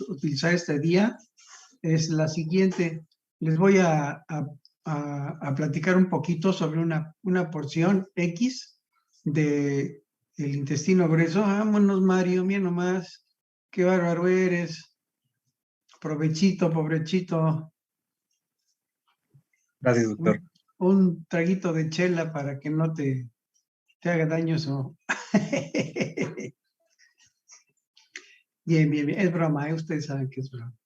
utilizar este día es la siguiente. Les voy a platicar un poquito sobre una porción X de el intestino grueso. Vámonos, Mario, mira nomás, qué bárbaro eres. Provechito, pobrechito. Gracias, doctor. Un traguito de chela para que no te haga daño eso. Bien, bien, bien. Es broma, ustedes saben que es broma.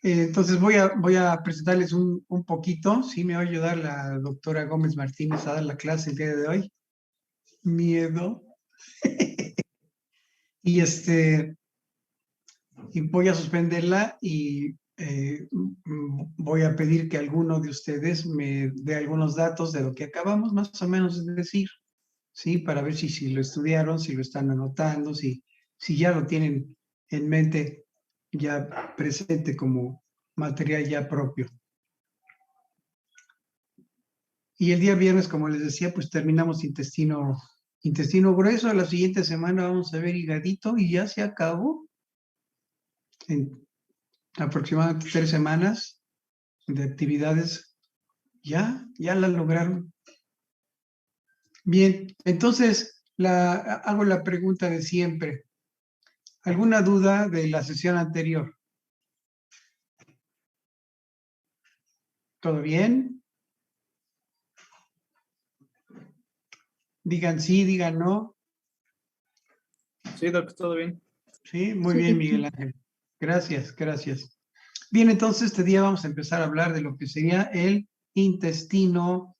Entonces voy a presentarles un poquito. Sí, me va a ayudar la doctora Gómez Martínez a dar la clase el día de hoy. Miedo. y y voy a suspenderla y voy a pedir que alguno de ustedes me dé algunos datos de lo que acabamos más o menos de decir, ¿sí? Para ver si lo estudiaron, si lo están anotando, si ya lo tienen en mente ya presente como material ya propio. Y el día viernes, como les decía, pues terminamos intestino grueso. La siguiente semana vamos a ver higadito y ya se acabó. En aproximadamente 3 semanas de actividades, ya la lograron. Bien, entonces hago la pregunta de siempre. ¿Alguna duda de la sesión anterior? ¿Todo bien? Digan sí, digan no. Sí, doctor, todo bien. Sí, muy bien, Miguel Ángel. Gracias, gracias. Bien, entonces este día vamos a empezar a hablar de lo que sería el intestino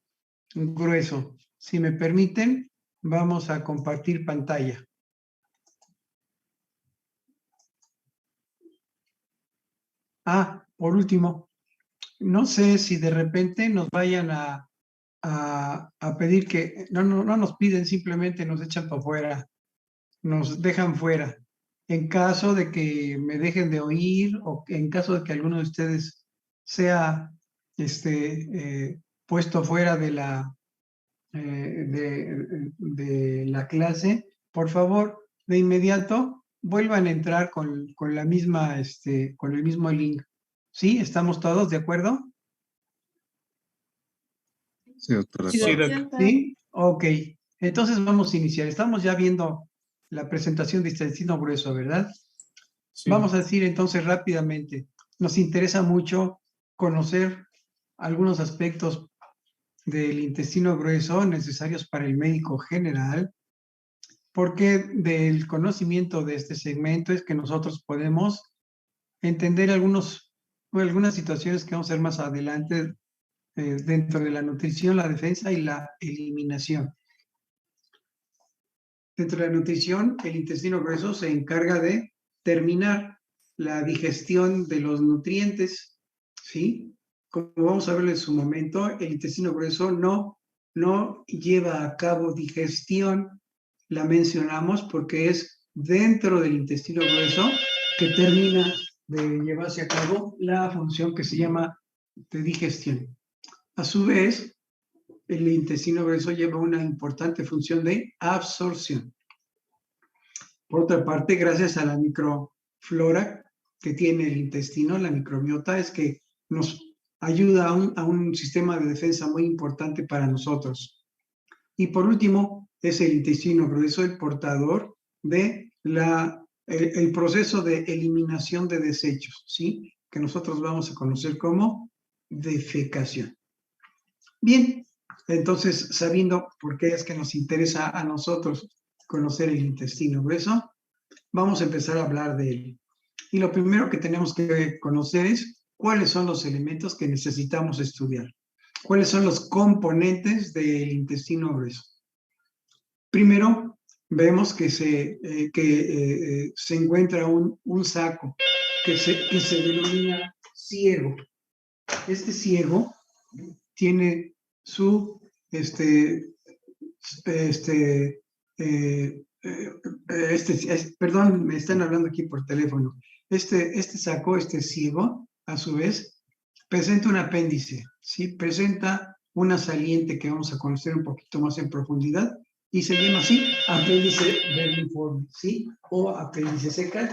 grueso. Si me permiten, vamos a compartir pantalla. Por último, no sé si de repente nos vayan a pedir que, no nos piden, simplemente nos echan para afuera, nos dejan fuera. En caso de que me dejen de oír o en caso de que alguno de ustedes sea puesto fuera de la clase, por favor, de inmediato vuelvan a entrar con la misma, con el mismo link. ¿Sí? ¿Estamos todos de acuerdo? Sí, doctor. Sí, doctor. ¿Sí? Ok. Entonces vamos a iniciar. Estamos ya viendo la presentación de intestino grueso, ¿verdad? Sí. Vamos a decir entonces rápidamente. Nos interesa mucho conocer algunos aspectos del intestino grueso necesarios para el médico general, porque del conocimiento de este segmento es que nosotros podemos entender algunas situaciones que vamos a ver más adelante dentro de la nutrición, la defensa y la eliminación. Dentro de la nutrición, el intestino grueso se encarga de terminar la digestión de los nutrientes, ¿sí? Como vamos a ver en su momento, el intestino grueso no lleva a cabo digestión, la mencionamos porque es dentro del intestino grueso que termina de llevarse a cabo la función que se llama de digestión. A su vez, el intestino grueso lleva una importante función de absorción. Por otra parte, gracias a la microflora que tiene el intestino, la microbiota, es que nos ayuda a un sistema de defensa muy importante para nosotros. Y por último, es el intestino grueso el portador de el proceso de eliminación de desechos, ¿sí? Que nosotros vamos a conocer como defecación. Bien, entonces, sabiendo por qué es que nos interesa a nosotros conocer el intestino grueso, vamos a empezar a hablar de él. Y lo primero que tenemos que conocer es cuáles son los elementos que necesitamos estudiar. ¿Cuáles son los componentes del intestino grueso? Primero, vemos que se encuentra un saco que se denomina ciego. Este ciego tiene su, perdón, me están hablando aquí por teléfono. Este saco, este ciego, a su vez, presenta un apéndice, ¿sí? Presenta una saliente que vamos a conocer un poquito más en profundidad, y se llama así, apéndice vermiforme, ¿sí? O apéndice secal.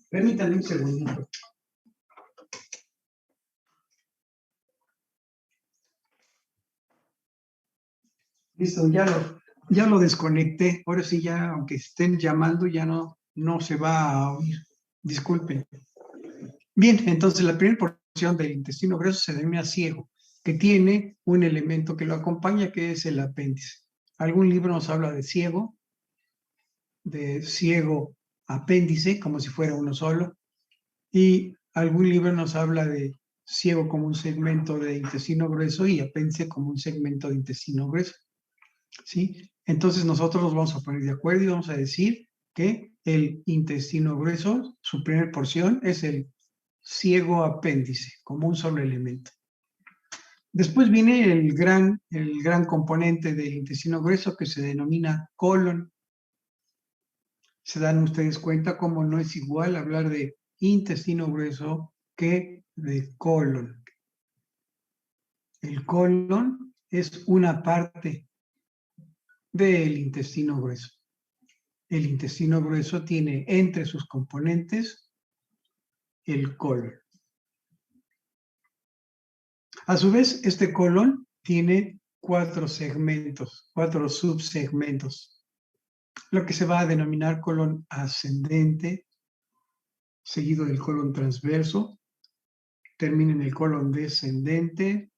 Permítanme un segundo. Listo, ya lo desconecté. Ahora sí, ya, aunque estén llamando, ya no se va a oír. Disculpen. Bien, entonces la primera porción del intestino grueso se denomina ciego, que tiene un elemento que lo acompaña, que es el apéndice. Algún libro nos habla de ciego apéndice, como si fuera uno solo, y algún libro nos habla de ciego como un segmento de intestino grueso y apéndice como un segmento de intestino grueso, ¿sí? Entonces nosotros nos vamos a poner de acuerdo y vamos a decir que el intestino grueso, su primera porción es el ciego apéndice, como un solo elemento. Después viene el gran componente del intestino grueso que se denomina colon. Se dan ustedes cuenta cómo no es igual hablar de intestino grueso que de colon. El colon es una parte del intestino grueso. El intestino grueso tiene entre sus componentes el colon. A su vez, este colon tiene 4 segmentos, 4 subsegmentos, lo que se va a denominar colon ascendente, seguido del colon transverso, termina en el colon descendente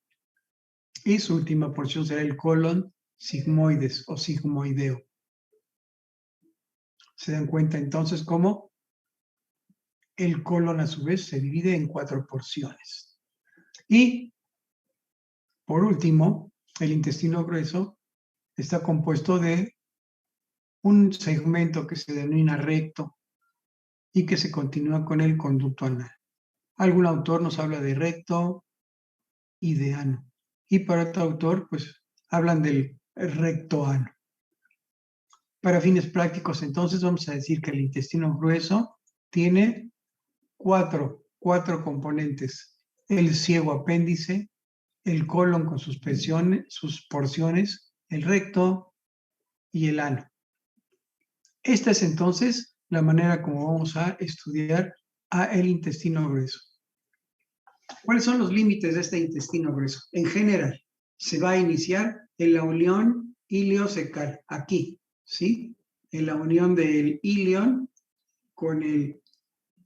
y su última porción será el colon sigmoides o sigmoideo. Se dan cuenta entonces cómo el colon a su vez se divide en 4 porciones. Y por último, el intestino grueso está compuesto de un segmento que se denomina recto y que se continúa con el conducto anal. Algún autor nos habla de recto y de ano. Y para otro autor, pues, hablan del recto ano. Para fines prácticos, entonces, vamos a decir que el intestino grueso tiene cuatro componentes. El ciego apéndice, el colon con sus porciones, el recto y el ano. Esta es entonces la manera como vamos a estudiar el intestino grueso. ¿Cuáles son los límites de este intestino grueso? En general, se va a iniciar en la unión iliocecal, aquí, ¿sí? En la unión del ilion con el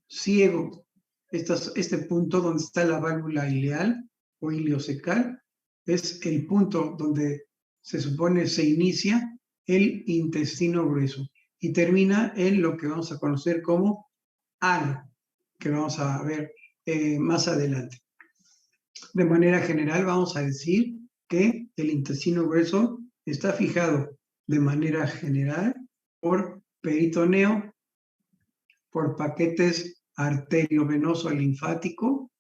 ciego. Este punto donde está la válvula ileal o iliocecal es el punto donde se supone se inicia el intestino grueso y termina en lo que vamos a conocer como ano, que vamos a ver más adelante. De manera general vamos a decir que el intestino grueso está fijado de manera general por peritoneo, por paquetes arteriovenoso linfático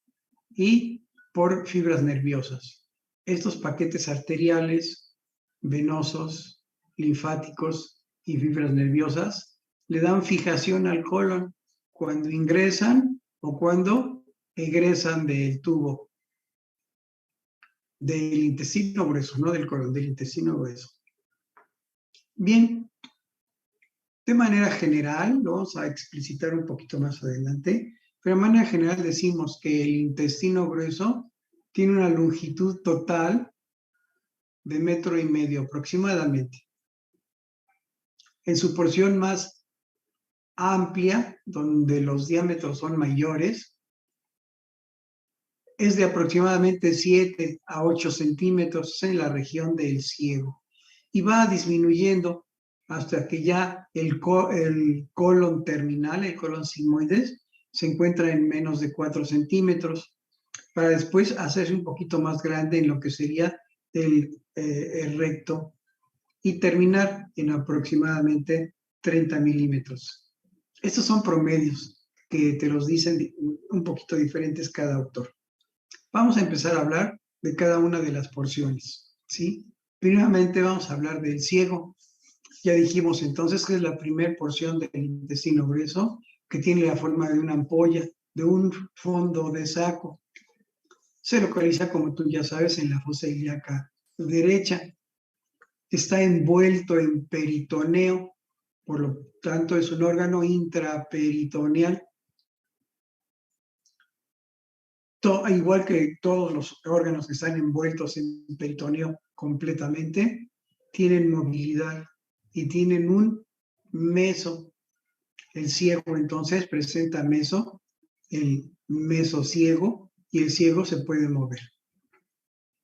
y por fibras nerviosas. Estos paquetes arteriales, venosos, linfáticos y fibras nerviosas le dan fijación al colon cuando ingresan o cuando egresan del tubo del intestino grueso, no del colon, del intestino grueso. Bien, de manera general, lo vamos a explicitar un poquito más adelante, pero de manera general decimos que el intestino grueso tiene una longitud total de 1,5 metros aproximadamente. En su porción más amplia, donde los diámetros son mayores, es de aproximadamente 7 a 8 centímetros en la región del ciego y va disminuyendo hasta que ya el colon terminal, el colon sigmoides, se encuentra en menos de 4 centímetros para después hacerse un poquito más grande en lo que sería el recto y terminar en aproximadamente 30 milímetros. Estos son promedios que te los dicen un poquito diferentes cada autor. Vamos a empezar a hablar de cada una de las porciones, ¿sí? Primeramente vamos a hablar del ciego. Ya dijimos entonces que es la primera porción del intestino grueso, que tiene la forma de una ampolla, de un fondo de saco. Se localiza, como tú ya sabes, en la fosa ilíaca derecha. Está envuelto en peritoneo, por lo tanto es un órgano intraperitoneal. Igual que todos los órganos que están envueltos en peritoneo completamente, tienen movilidad y tienen un meso. El ciego entonces presenta meso, el meso ciego, y el ciego se puede mover.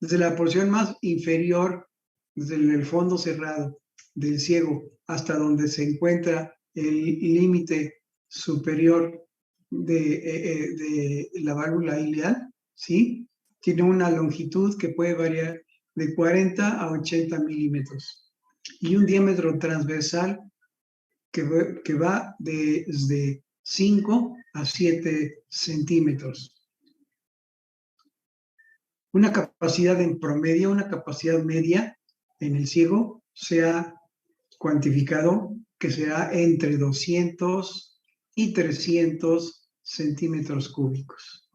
Desde la porción más inferior, desde el fondo cerrado del ciego hasta donde se encuentra el límite superior de la válvula ileal, ¿sí? Tiene una longitud que puede variar de 40 a 80 milímetros y un diámetro transversal que va desde 5 a 7 centímetros. Una capacidad en promedio, una capacidad media en el ciego se ha cuantificado que será entre 200 y 300 centímetros cúbicos.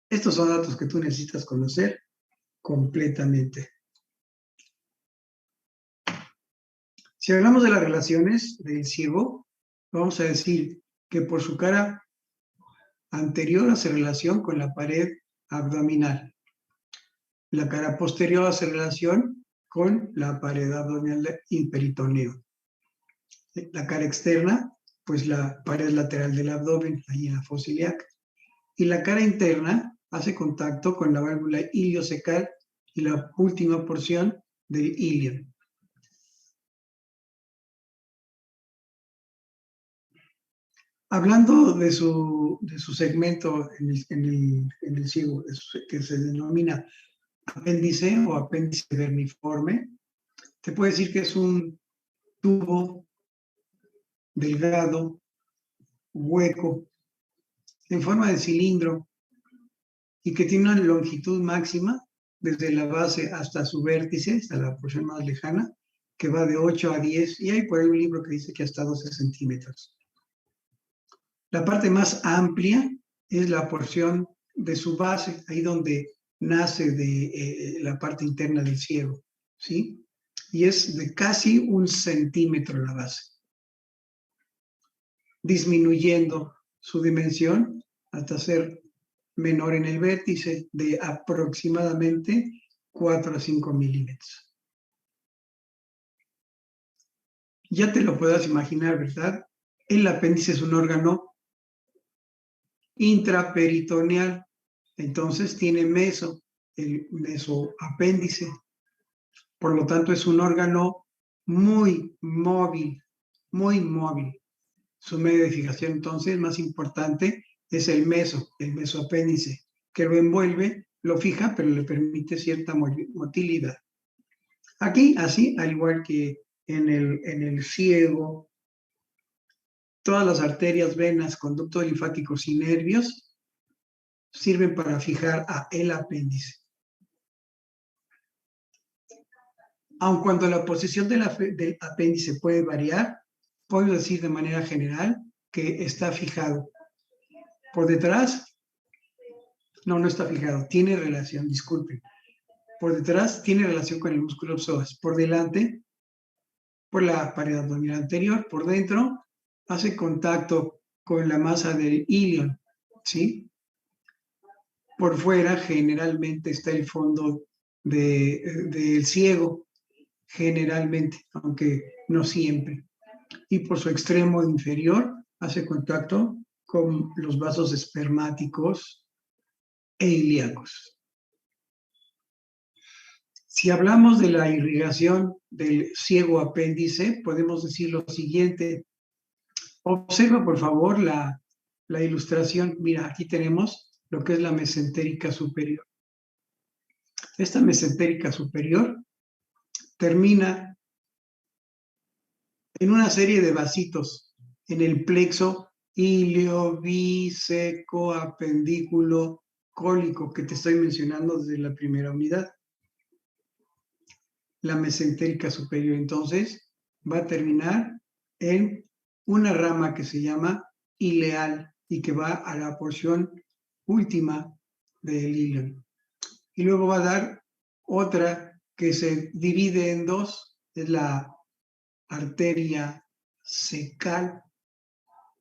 Estos son datos que tú necesitas conocer completamente. Si hablamos de las relaciones del ciego, vamos a decir que por su cara anterior hace relación con la pared abdominal. La cara posterior hace relación con la pared abdominal y peritoneo. La cara externa, pues la pared lateral del abdomen, ahí en la fosa ilíaca. Y la cara interna hace contacto con la válvula iliocecal y la última porción del ilio. Hablando de su segmento en el ciego, que se denomina apéndice o apéndice vermiforme, te puedo decir que es un tubo delgado, hueco, en forma de cilindro y que tiene una longitud máxima desde la base hasta su vértice, hasta la porción más lejana, que va de 8 a 10, y hay por ahí un libro que dice que hasta 12 centímetros. La parte más amplia es la porción de su base, ahí donde nace de la parte interna del ciego, ¿sí? Y es de casi 1 centímetro la base, disminuyendo su dimensión hasta ser menor en el vértice de aproximadamente 4 a 5 milímetros. Ya te lo puedas imaginar, ¿verdad? El apéndice es un órgano intraperitoneal, entonces tiene meso, el mesoapéndice. Por lo tanto, es un órgano muy móvil, muy móvil. Su medio de fijación, entonces, más importante es el mesoapéndice, que lo envuelve, lo fija, pero le permite cierta motilidad. Aquí, así, al igual que en el ciego, todas las arterias, venas, conductos linfáticos y nervios sirven para fijar a el apéndice. Aun cuando la posición del apéndice puede variar, puedo decir de manera general que está fijado. Por detrás, no está fijado, tiene relación, disculpen. Por detrás tiene relación con el músculo psoas. Por delante, por la pared abdominal anterior. Por dentro, hace contacto con la masa del ilion, ¿sí? Por fuera, generalmente está el fondo del ciego, generalmente, aunque no siempre. Y por su extremo inferior, hace contacto con los vasos espermáticos e ilíacos. Si hablamos de la irrigación del ciego apéndice, podemos decir lo siguiente. Observa, por favor, la ilustración. Mira, aquí tenemos lo que es la mesentérica superior. Esta mesentérica superior termina en una serie de vasitos en el plexo iliobisecoapendículo cólico que te estoy mencionando desde la primera unidad. La mesentérica superior, entonces, va a terminar en una rama que se llama ileal y que va a la porción última del ilion. y luego va a dar otra que se divide en dos, es la arteria secal.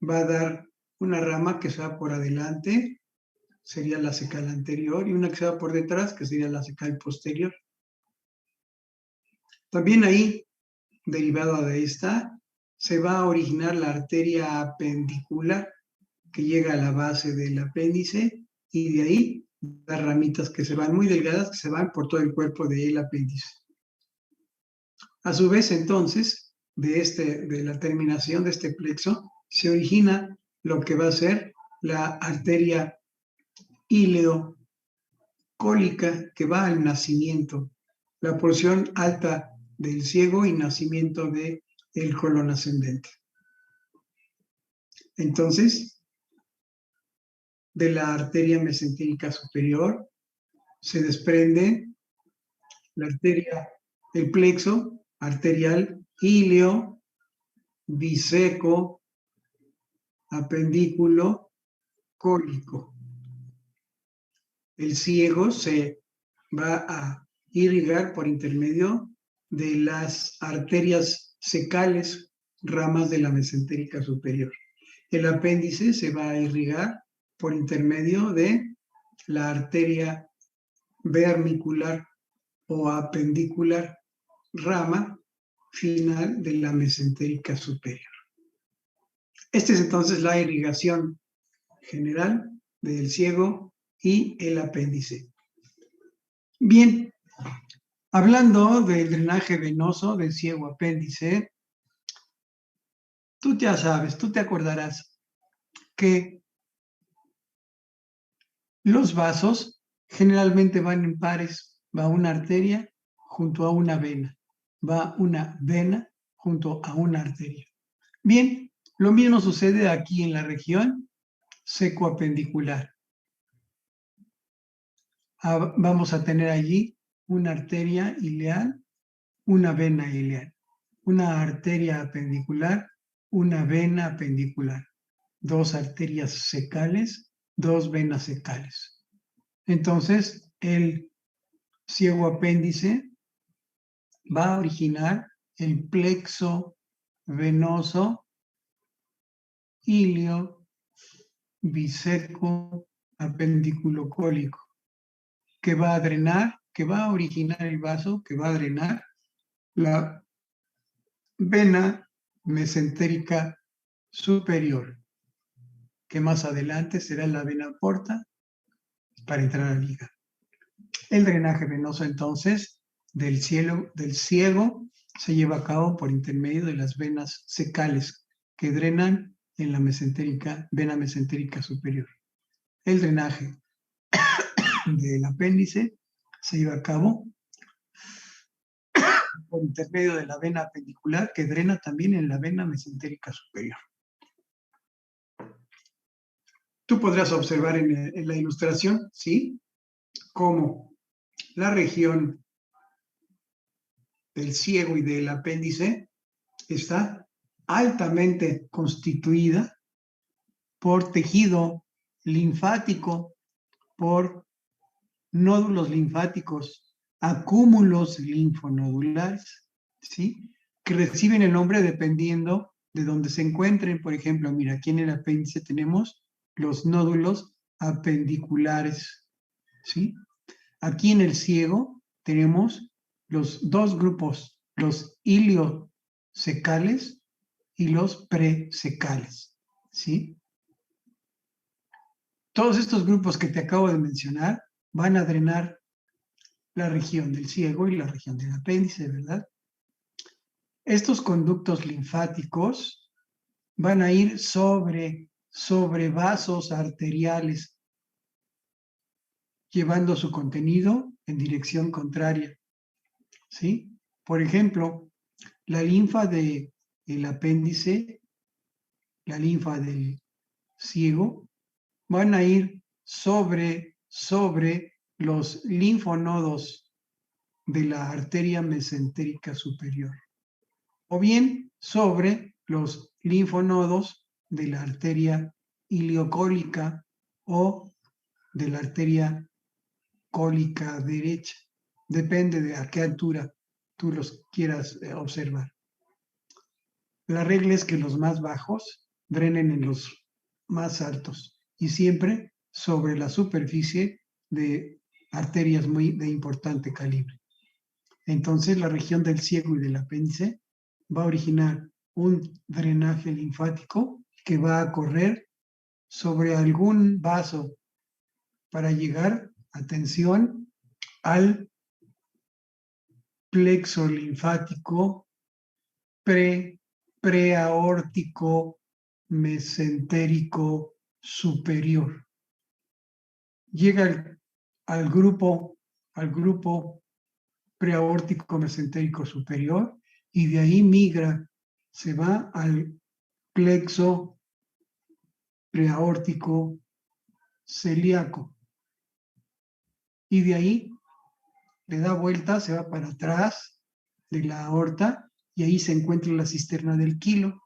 Va a dar una rama que se va por adelante, sería la secal anterior, y una que se va por detrás, que sería la secal posterior. También ahí, derivada de esta, se va a originar la arteria apendicular, que llega a la base del apéndice, y de ahí las ramitas que se van muy delgadas, que se van por todo el cuerpo del apéndice. A su vez, entonces, de la terminación de este plexo, se origina lo que va a ser la arteria ileocólica, que va al nacimiento, la porción alta del ciego y nacimiento del colon ascendente. Entonces, de la arteria mesentérica superior se desprende la arteria, el plexo arterial ileo, biseco, apendículo, cólico. El ciego se va a irrigar por intermedio de las arterias secales, ramas de la mesentérica superior. El apéndice se va a irrigar por intermedio de la arteria vermicular o apendicular, rama final de la mesentérica superior. Esta es entonces la irrigación general del ciego y el apéndice. Bien, hablando del drenaje venoso del ciego apéndice, tú ya sabes, tú te acordarás que los vasos generalmente van en pares. Va una arteria junto a una vena. Va una vena junto a una arteria. Bien, lo mismo sucede aquí en la región secoapendicular. Vamos a tener allí una arteria ileal, una vena ileal, una arteria apendicular, una vena apendicular, dos arterias secales, dos venas secales. Entonces, el ciego apéndice va a originar el plexo venoso ilio biseco apendiculocólico, que va a drenar, que va a originar el vaso, que va a drenar la vena mesentérica superior, que más adelante será la vena porta para entrar al hígado. El drenaje venoso entonces del ciego se lleva a cabo por intermedio de las venas secales que drenan en la vena mesentérica superior. El drenaje del apéndice se lleva a cabo por intermedio de la vena apendicular que drena también en la vena mesentérica superior. Tú podrás observar en la ilustración, ¿sí?, cómo la región del ciego y del apéndice está altamente constituida por tejido linfático, por nódulos linfáticos, acúmulos linfonodulares, ¿sí?, que reciben el nombre dependiendo de donde se encuentren. Por ejemplo, mira, aquí en el apéndice tenemos los nódulos apendiculares, ¿sí? Aquí en el ciego tenemos los dos grupos, los iliosecales y los presecales, ¿sí? Todos estos grupos que te acabo de mencionar van a drenar la región del ciego y la región del apéndice, ¿verdad? Estos conductos linfáticos van a ir sobre vasos arteriales, llevando su contenido en dirección contraria, ¿sí? Por ejemplo, la linfa del apéndice, la linfa del ciego, van a ir sobre los linfonodos de la arteria mesentérica superior, o bien sobre los linfonodos de la arteria ileocólica o de la arteria cólica derecha. Depende de a qué altura tú los quieras observar. La regla es que los más bajos drenen en los más altos y siempre sobre la superficie de arterias de importante calibre. Entonces, la región del ciego y del apéndice va a originar un drenaje linfático que va a correr sobre algún vaso para llegar, atención, al plexo linfático preaórtico mesentérico superior. Llega al grupo preaórtico mesentérico superior y de ahí migra, se va al plexo preaórtico celíaco y de ahí le da vuelta, se va para atrás de la aorta y ahí se encuentra la cisterna del quilo.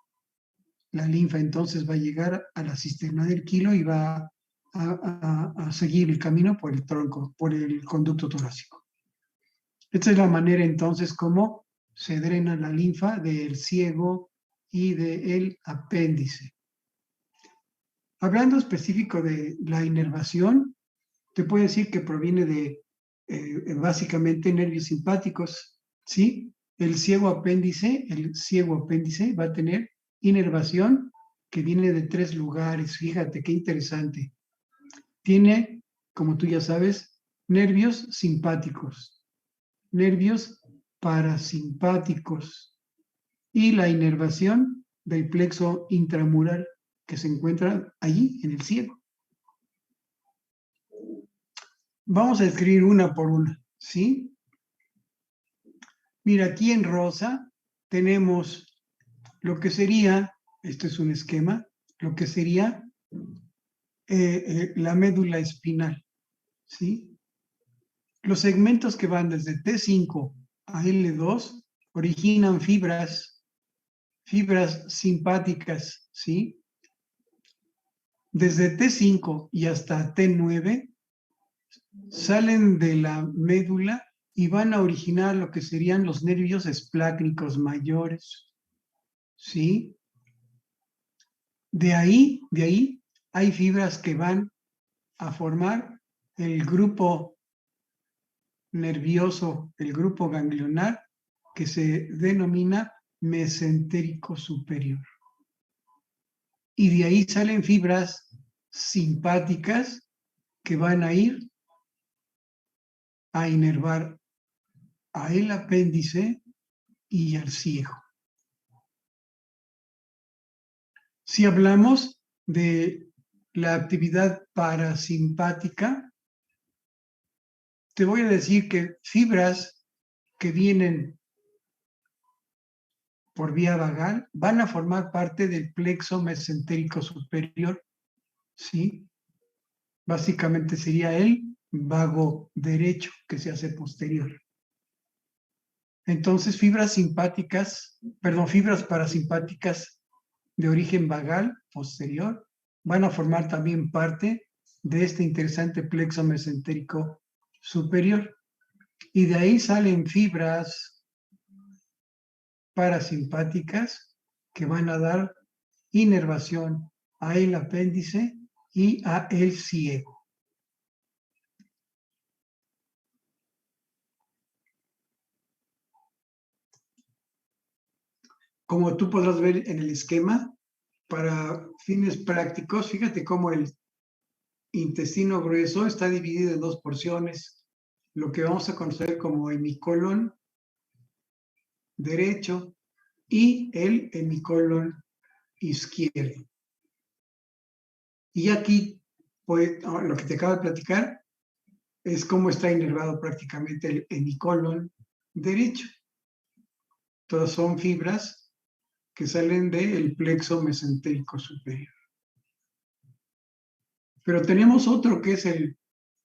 La linfa entonces va a llegar a la cisterna del quilo y va a seguir el camino por el tronco, por el conducto torácico. Esta es la manera entonces como se drena la linfa del ciego y del apéndice. Hablando específico de la inervación, te puedo decir que proviene de básicamente nervios simpáticos, ¿sí? El ciego apéndice va a tener inervación que viene de 3 lugares. Fíjate qué interesante. Tiene, como tú ya sabes, nervios simpáticos, nervios parasimpáticos y la inervación del plexo intramural que se encuentra allí en el ciego. Vamos a escribir una por una, ¿sí? Mira, aquí en rosa tenemos lo que sería, esto es un esquema, lo que sería la médula espinal, ¿sí? Los segmentos que van desde T5 a L2 originan fibras simpáticas, ¿sí? Desde T5 y hasta T9 salen de la médula y van a originar lo que serían los nervios esplácnicos mayores, ¿sí? De ahí hay fibras que van a formar el grupo nervioso, el grupo ganglionar, que se denomina mesentérico superior. Y de ahí salen fibras simpáticas que van a ir a inervar a el apéndice y al ciego. Si hablamos de la actividad parasimpática, te voy a decir que fibras que vienen por vía vagal van a formar parte del plexo mesentérico superior, ¿sí? Básicamente sería el vago derecho que se hace posterior. Entonces, fibras parasimpáticas de origen vagal posterior van a formar también parte de este interesante plexo mesentérico superior. Y de ahí salen fibras parasimpáticas que van a dar inervación a el apéndice y a el ciego. Como tú podrás ver en el esquema, para fines prácticos, fíjate cómo el intestino grueso está dividido en 2 porciones, lo que vamos a conocer como hemicolon derecho y el hemicolon izquierdo. Y aquí, pues, lo que te acabo de platicar es cómo está inervado prácticamente el hemicolon derecho. Todas son fibras que salen del plexo mesentérico superior. Pero tenemos otro que es el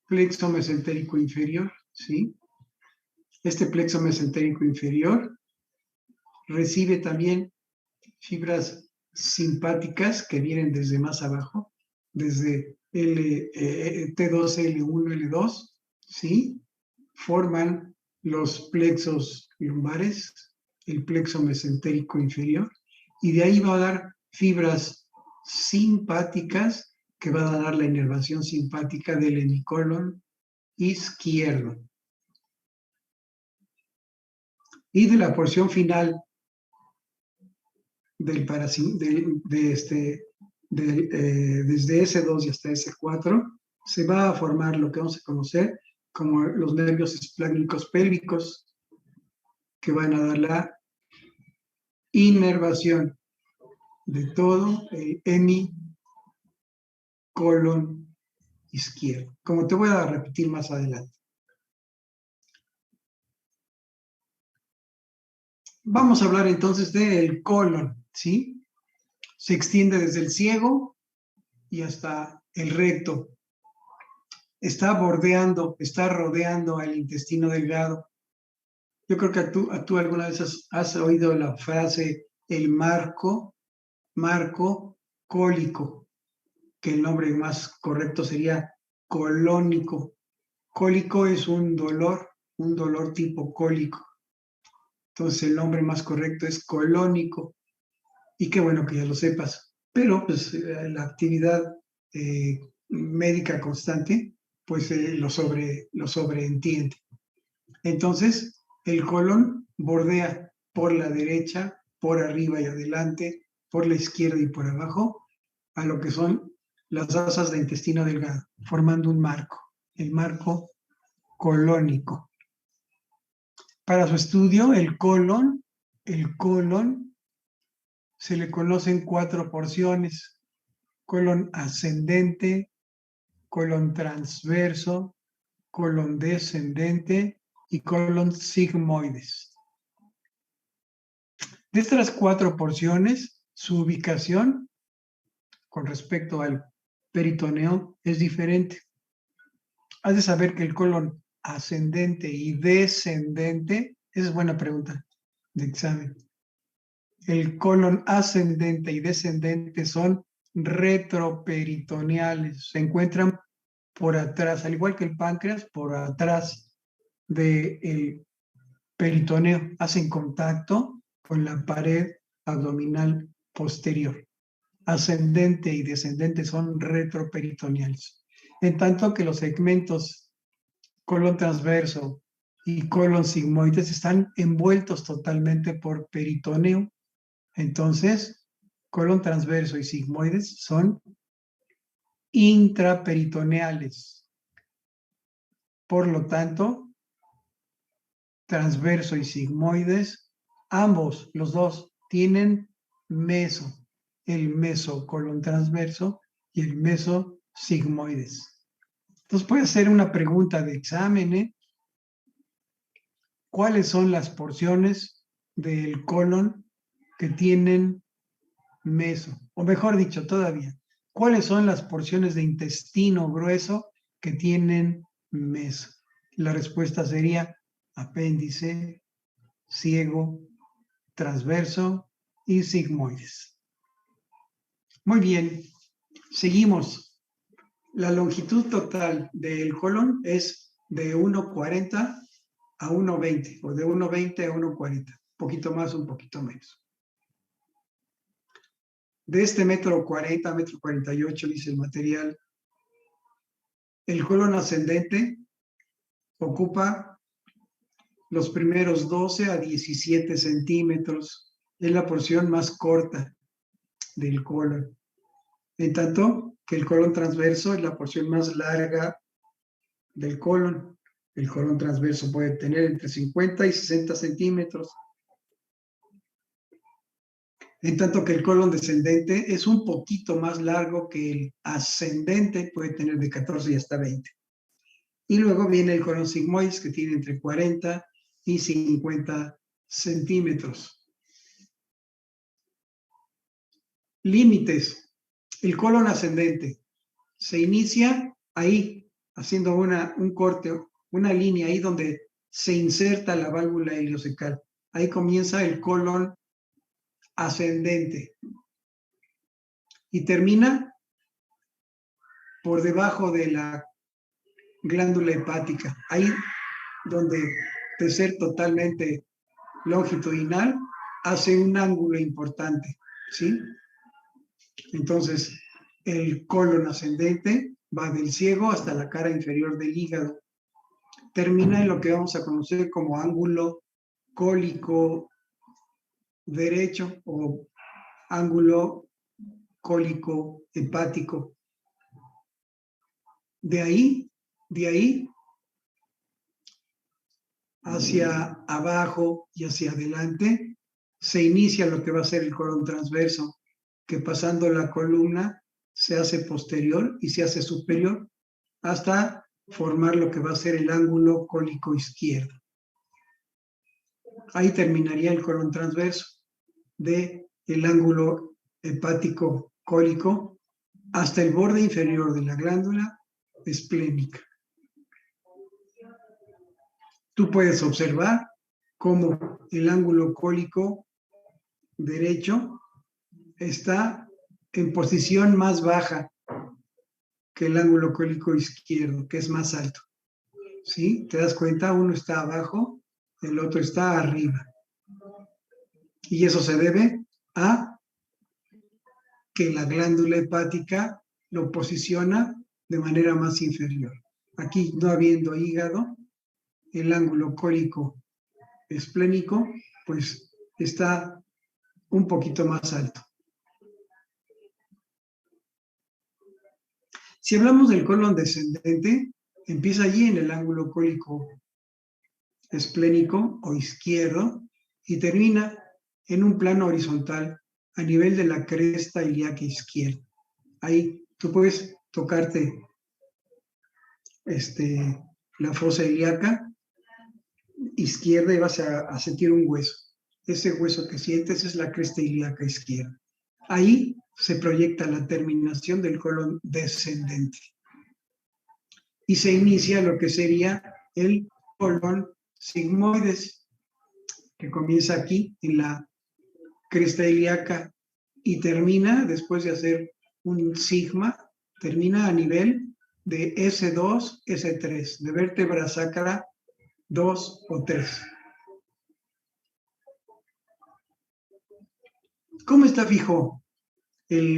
plexo mesentérico inferior, ¿sí? Este plexo mesentérico inferior recibe también fibras simpáticas que vienen desde más abajo, desde T2, L1, L2, ¿sí? Forman los plexos lumbares, el plexo mesentérico inferior, y de ahí va a dar fibras simpáticas que van a dar la inervación simpática del hemicolon izquierdo. Y de la porción final del desde S2 y hasta S4, se va a formar lo que vamos a conocer como los nervios espláncnicos pélvicos, que van a dar la inervación de todo el hemicolon izquierdo, como te voy a repetir más adelante. Vamos a hablar entonces del colon, ¿sí? Se extiende desde el ciego y hasta el recto. Está rodeando al intestino delgado. Yo creo que tú alguna vez has oído la frase el marco cólico, que el nombre más correcto sería colónico. Cólico es un dolor tipo cólico. Entonces el nombre más correcto es colónico. Y qué bueno que ya lo sepas. Pero pues la actividad médica constante pues lo sobreentiende. Entonces el colon bordea por la derecha, por arriba y adelante, por la izquierda y por abajo, a lo que son las asas de intestino delgado, formando un marco, el marco colónico. Para su estudio, el colon se le conocen 4 porciones: colon ascendente, colon transverso, colon descendente y colon sigmoides. De estas 4 porciones, su ubicación con respecto al peritoneo es diferente. Has de saber que el colon ascendente y descendente, esa es buena pregunta de examen. El colon ascendente y descendente son retroperitoneales, se encuentran por atrás, al igual que el páncreas, por atrás del peritoneo, hacen contacto con la pared abdominal posterior. Ascendente y descendente son retroperitoneales. En tanto que los segmentos colon transverso y colon sigmoides están envueltos totalmente por peritoneo. Entonces, colon transverso y sigmoides son intraperitoneales. Por lo tanto, transverso y sigmoides, ambos, los dos, tienen meso, el meso colon transverso y el meso sigmoides. Entonces puede ser una pregunta de examen, ¿eh? ¿Cuáles son las porciones del colon que tienen meso? O mejor dicho, todavía, ¿cuáles son las porciones de intestino grueso que tienen meso? La respuesta sería apéndice, ciego, transverso y sigmoides. Muy bien, seguimos. La longitud total del colon es de 1,40 a 1,20 o de 1,20 a 1,40, un poquito más, un poquito menos. De este 1,40 m, 1,48 m, dice el material, el colon ascendente ocupa los primeros 12 a 17 centímetros. Es la porción más corta del colon. En tanto que el colon transverso es la porción más larga del colon. El colon transverso puede tener entre 50 y 60 centímetros. En tanto que el colon descendente es un poquito más largo que el ascendente, puede tener de 14 y hasta 20. Y luego viene el colon sigmoides, que tiene entre 40 y 50 centímetros. Límites. El colon ascendente se inicia ahí, haciendo un corte, una línea ahí donde se inserta la válvula iliocecal. Ahí comienza el colon ascendente y termina por debajo de la glándula hepática. Ahí donde de ser totalmente longitudinal, hace un ángulo importante, ¿sí? Entonces, el colon ascendente va del ciego hasta la cara inferior del hígado. Termina en lo que vamos a conocer como ángulo cólico derecho o ángulo cólico hepático. De ahí hacia abajo y hacia adelante se inicia lo que va a ser el colon transverso, que pasando la columna se hace posterior y se hace superior hasta formar lo que va a ser el ángulo cólico izquierdo. Ahí terminaría el colon transverso de el ángulo hepático cólico hasta el borde inferior de la glándula esplénica. Tú puedes observar cómo el ángulo cólico derecho está en posición más baja que el ángulo cólico izquierdo, que es más alto. ¿Sí? ¿Te das cuenta? Uno está abajo, el otro está arriba. Y eso se debe a que la glándula hepática lo posiciona de manera más inferior. Aquí, no habiendo hígado, el ángulo cólico esplénico, pues está un poquito más alto. Si hablamos del colon descendente, empieza allí en el ángulo cólico esplénico o izquierdo y termina en un plano horizontal a nivel de la cresta ilíaca izquierda. Ahí tú puedes tocarte la fosa ilíaca izquierda y vas a sentir un hueso. Ese hueso que sientes es la cresta ilíaca izquierda. Ahí se proyecta la terminación del colon descendente. Y se inicia lo que sería el colon sigmoides, que comienza aquí en la cresta ilíaca y termina, después de hacer un sigma, termina a nivel de S2, S3, de vértebra sacra 2 o 3. ¿Cómo está fijo?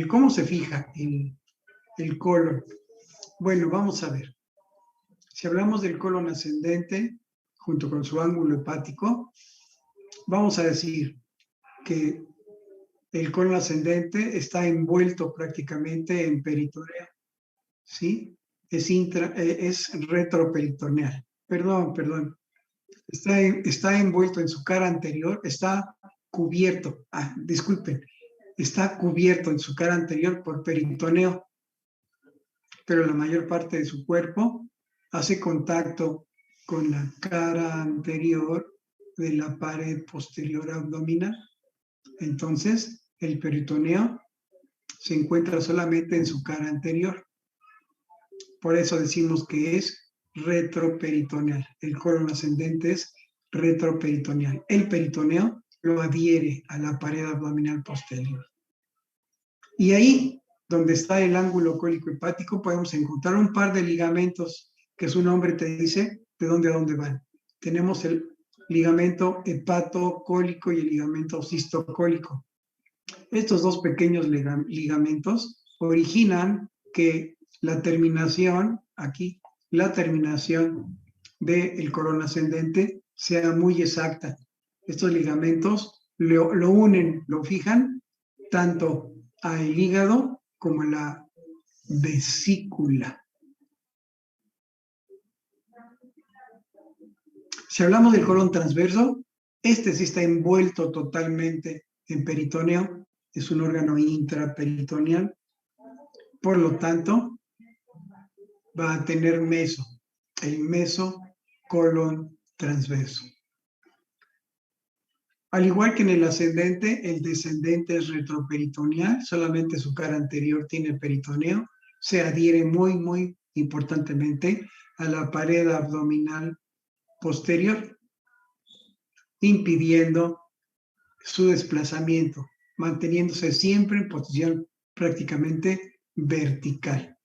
¿Cómo se fija el colon? Bueno, vamos a ver. Si hablamos del colon ascendente, junto con su ángulo hepático, vamos a decir que el colon ascendente está envuelto prácticamente en peritoneo, ¿sí? Es retroperitoneal. Perdón. Está envuelto en su cara anterior, está cubierto, disculpen, está cubierto en su cara anterior por peritoneo, pero la mayor parte de su cuerpo hace contacto con la cara anterior de la pared posterior abdominal. Entonces, el peritoneo se encuentra solamente en su cara anterior. Por eso decimos que es retroperitoneal. El colon ascendente es retroperitoneal. El peritoneo lo adhiere a la pared abdominal posterior. Y ahí, donde está el ángulo cólico hepático, podemos encontrar un par de ligamentos que su nombre te dice de dónde a dónde van. Tenemos el ligamento hepatocólico y el ligamento cistocólico. Estos dos pequeños ligamentos originan que la terminación, aquí, la terminación del colon ascendente sea muy exacta. Estos ligamentos lo unen, lo fijan tanto al hígado como a la vesícula. Si hablamos del colon transverso, este sí está envuelto totalmente en peritoneo, es un órgano intraperitoneal, por lo tanto, va a tener meso, el meso colon transverso. Al igual que en el ascendente, el descendente es retroperitoneal, solamente su cara anterior tiene peritoneo, se adhiere muy importantemente a la pared abdominal posterior, impidiendo su desplazamiento, manteniéndose siempre en posición prácticamente vertical.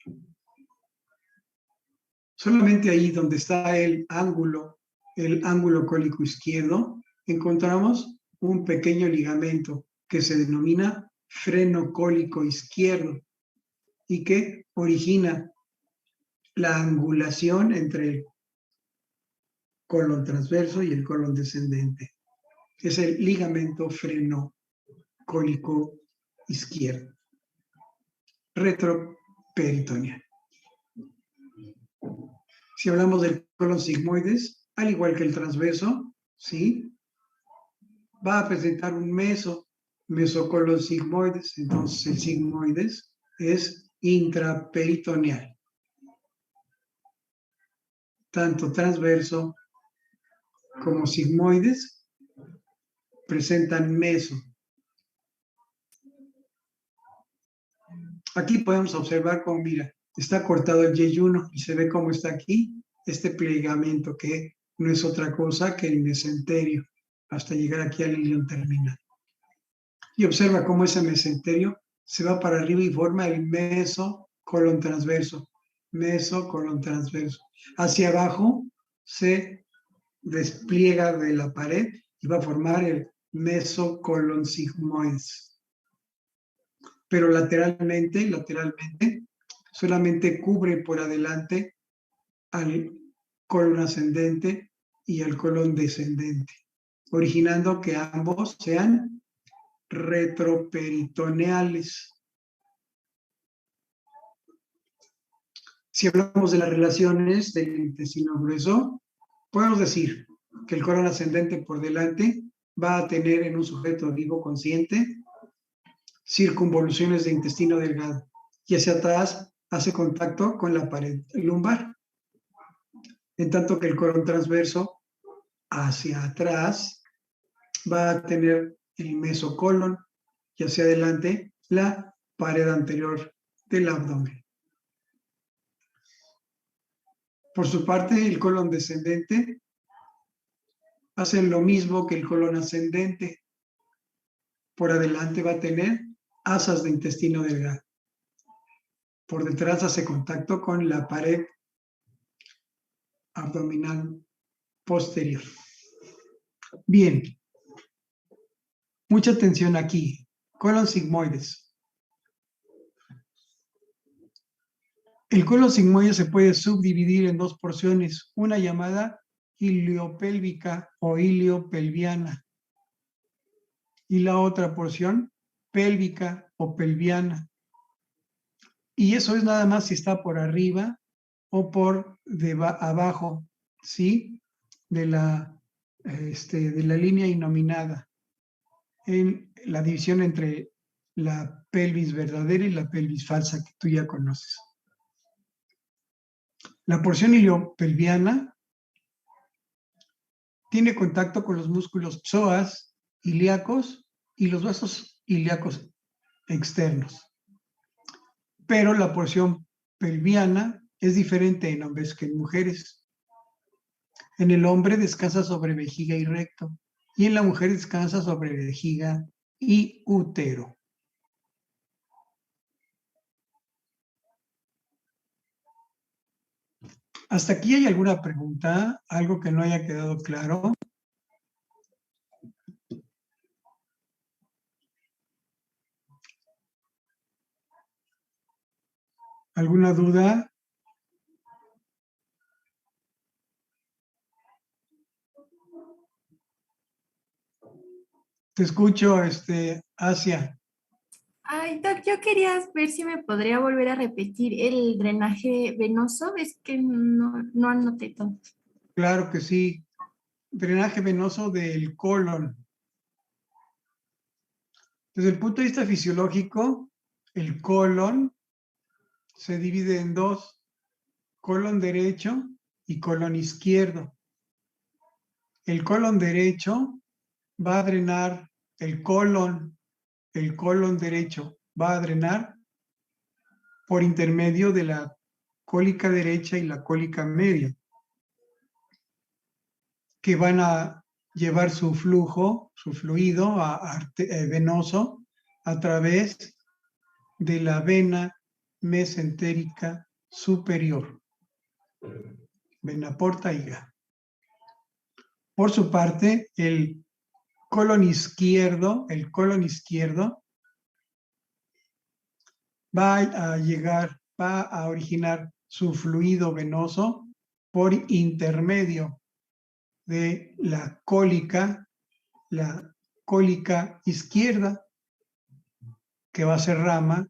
Solamente ahí donde está el ángulo cólico izquierdo, encontramos un pequeño ligamento que se denomina freno cólico izquierdo y que origina la angulación entre el colon transverso y el colon descendente. Es el ligamento freno cólico izquierdo, retroperitoneal. Si hablamos del colon sigmoides, al igual que el transverso, ¿sí? Va a presentar un mesocolon sigmoides. Entonces el sigmoides es intraperitoneal. Tanto transverso como sigmoides presentan meso. Aquí podemos observar cómo, mira, está cortado el yeyuno y se ve cómo está aquí este plegamento que no es otra cosa que el mesenterio hasta llegar aquí al ilion terminal. Y observa cómo ese mesenterio se va para arriba y forma el mesocolon transverso. Mesocolon transverso. Hacia abajo se despliega de la pared y va a formar el mesocolon sigmoides. Pero lateralmente, solamente cubre por adelante al colon ascendente y al colon descendente, originando que ambos sean retroperitoneales. Si hablamos de las relaciones del intestino grueso, podemos decir que el colon ascendente por delante va a tener en un sujeto vivo consciente circunvoluciones de intestino delgado y hacia atrás hace contacto con la pared lumbar. En tanto que el colon transverso hacia atrás va a tener el mesocolon y hacia adelante la pared anterior del abdomen. Por su parte, el colon descendente hace lo mismo que el colon ascendente. Por adelante va a tener asas de intestino delgado. Por detrás hace contacto con la pared abdominal posterior. Bien. Mucha atención aquí. Colon sigmoides. El colon sigmoide se puede subdividir en dos porciones, una llamada iliopélvica o iliopelviana y la otra porción pélvica o pelviana. Y eso es nada más si está por arriba o por abajo, ¿sí? De la línea innominada, en la división entre la pelvis verdadera y la pelvis falsa que tú ya conoces. La porción iliopelviana tiene contacto con los músculos psoas, ilíacos y los vasos ilíacos externos. Pero la porción pelviana es diferente en hombres que en mujeres. En el hombre descansa sobre vejiga y recto, y en la mujer descansa sobre vejiga y útero. ¿Hasta aquí hay alguna pregunta? ¿Algo que no haya quedado claro? ¿Alguna duda? Te escucho, Asia. Ay, Doc, yo quería ver si me podría volver a repetir el drenaje venoso. Es que no anoté todo. Claro que sí. Drenaje venoso del colon. Desde el punto de vista fisiológico, el colon se divide en dos, colon derecho y colon izquierdo. El colon derecho va a drenar el colon derecho va a drenar por intermedio de la cólica derecha y la cólica media, que van a llevar su fluido venoso a través de la vena mesentérica superior. Vena porta hígado. Por su parte, el colon izquierdo va a originar su fluido venoso por intermedio de la cólica izquierda, que va a ser rama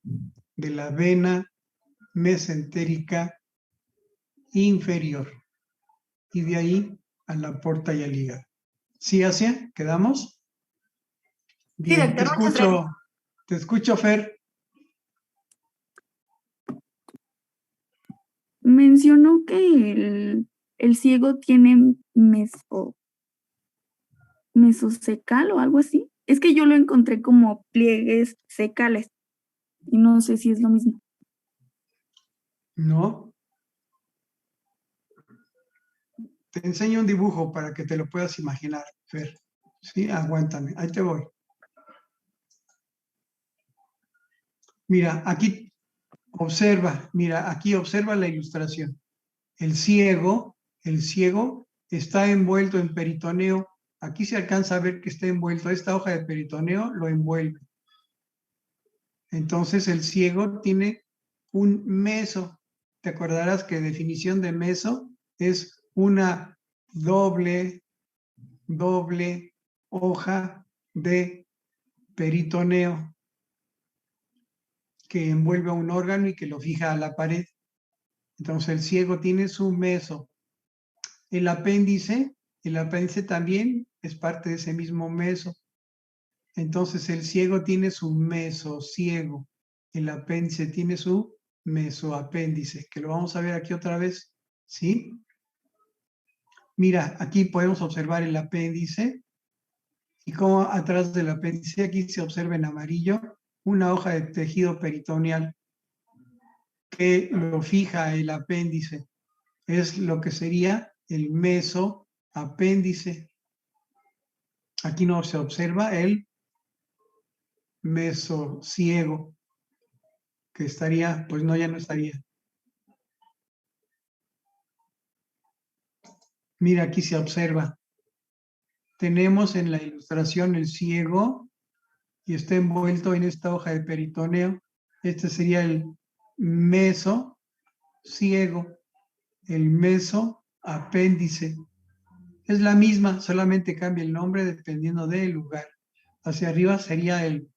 de la vena mesentérica inferior, y de ahí a la porta y al hígado. ¿Sí, Asia? ¿Quedamos? Bien, doctor, muchas gracias. te escucho, Fer. Mencionó que el ciego tiene mesocecal o algo así. Es que yo lo encontré como pliegues cecales y no sé si es lo mismo. No. Te enseño un dibujo para que te lo puedas imaginar, Fer. Sí, aguántame, ahí te voy. Mira, aquí observa la ilustración. El ciego está envuelto en peritoneo. Aquí se alcanza a ver que está envuelto. Esta hoja de peritoneo lo envuelve. Entonces el ciego tiene un meso. Te acordarás que definición de meso es una doble hoja de peritoneo que envuelve a un órgano y que lo fija a la pared. Entonces el ciego tiene su meso. El apéndice también es parte de ese mismo meso. Entonces el ciego tiene su mesociego. El apéndice tiene su mesoapéndice, que lo vamos a ver aquí otra vez. ¿Sí? Mira, aquí podemos observar el apéndice y cómo atrás del apéndice, aquí se observa en amarillo, una hoja de tejido peritoneal que lo fija el apéndice. Es lo que sería el mesoapéndice. Aquí no se observa el mesociego, que estaría, pues no, ya no estaría. Mira, aquí se observa. Tenemos en la ilustración el ciego y está envuelto en esta hoja de peritoneo. Este sería el mesociego, el mesoapéndice. Es la misma, solamente cambia el nombre dependiendo del lugar. Hacia arriba sería el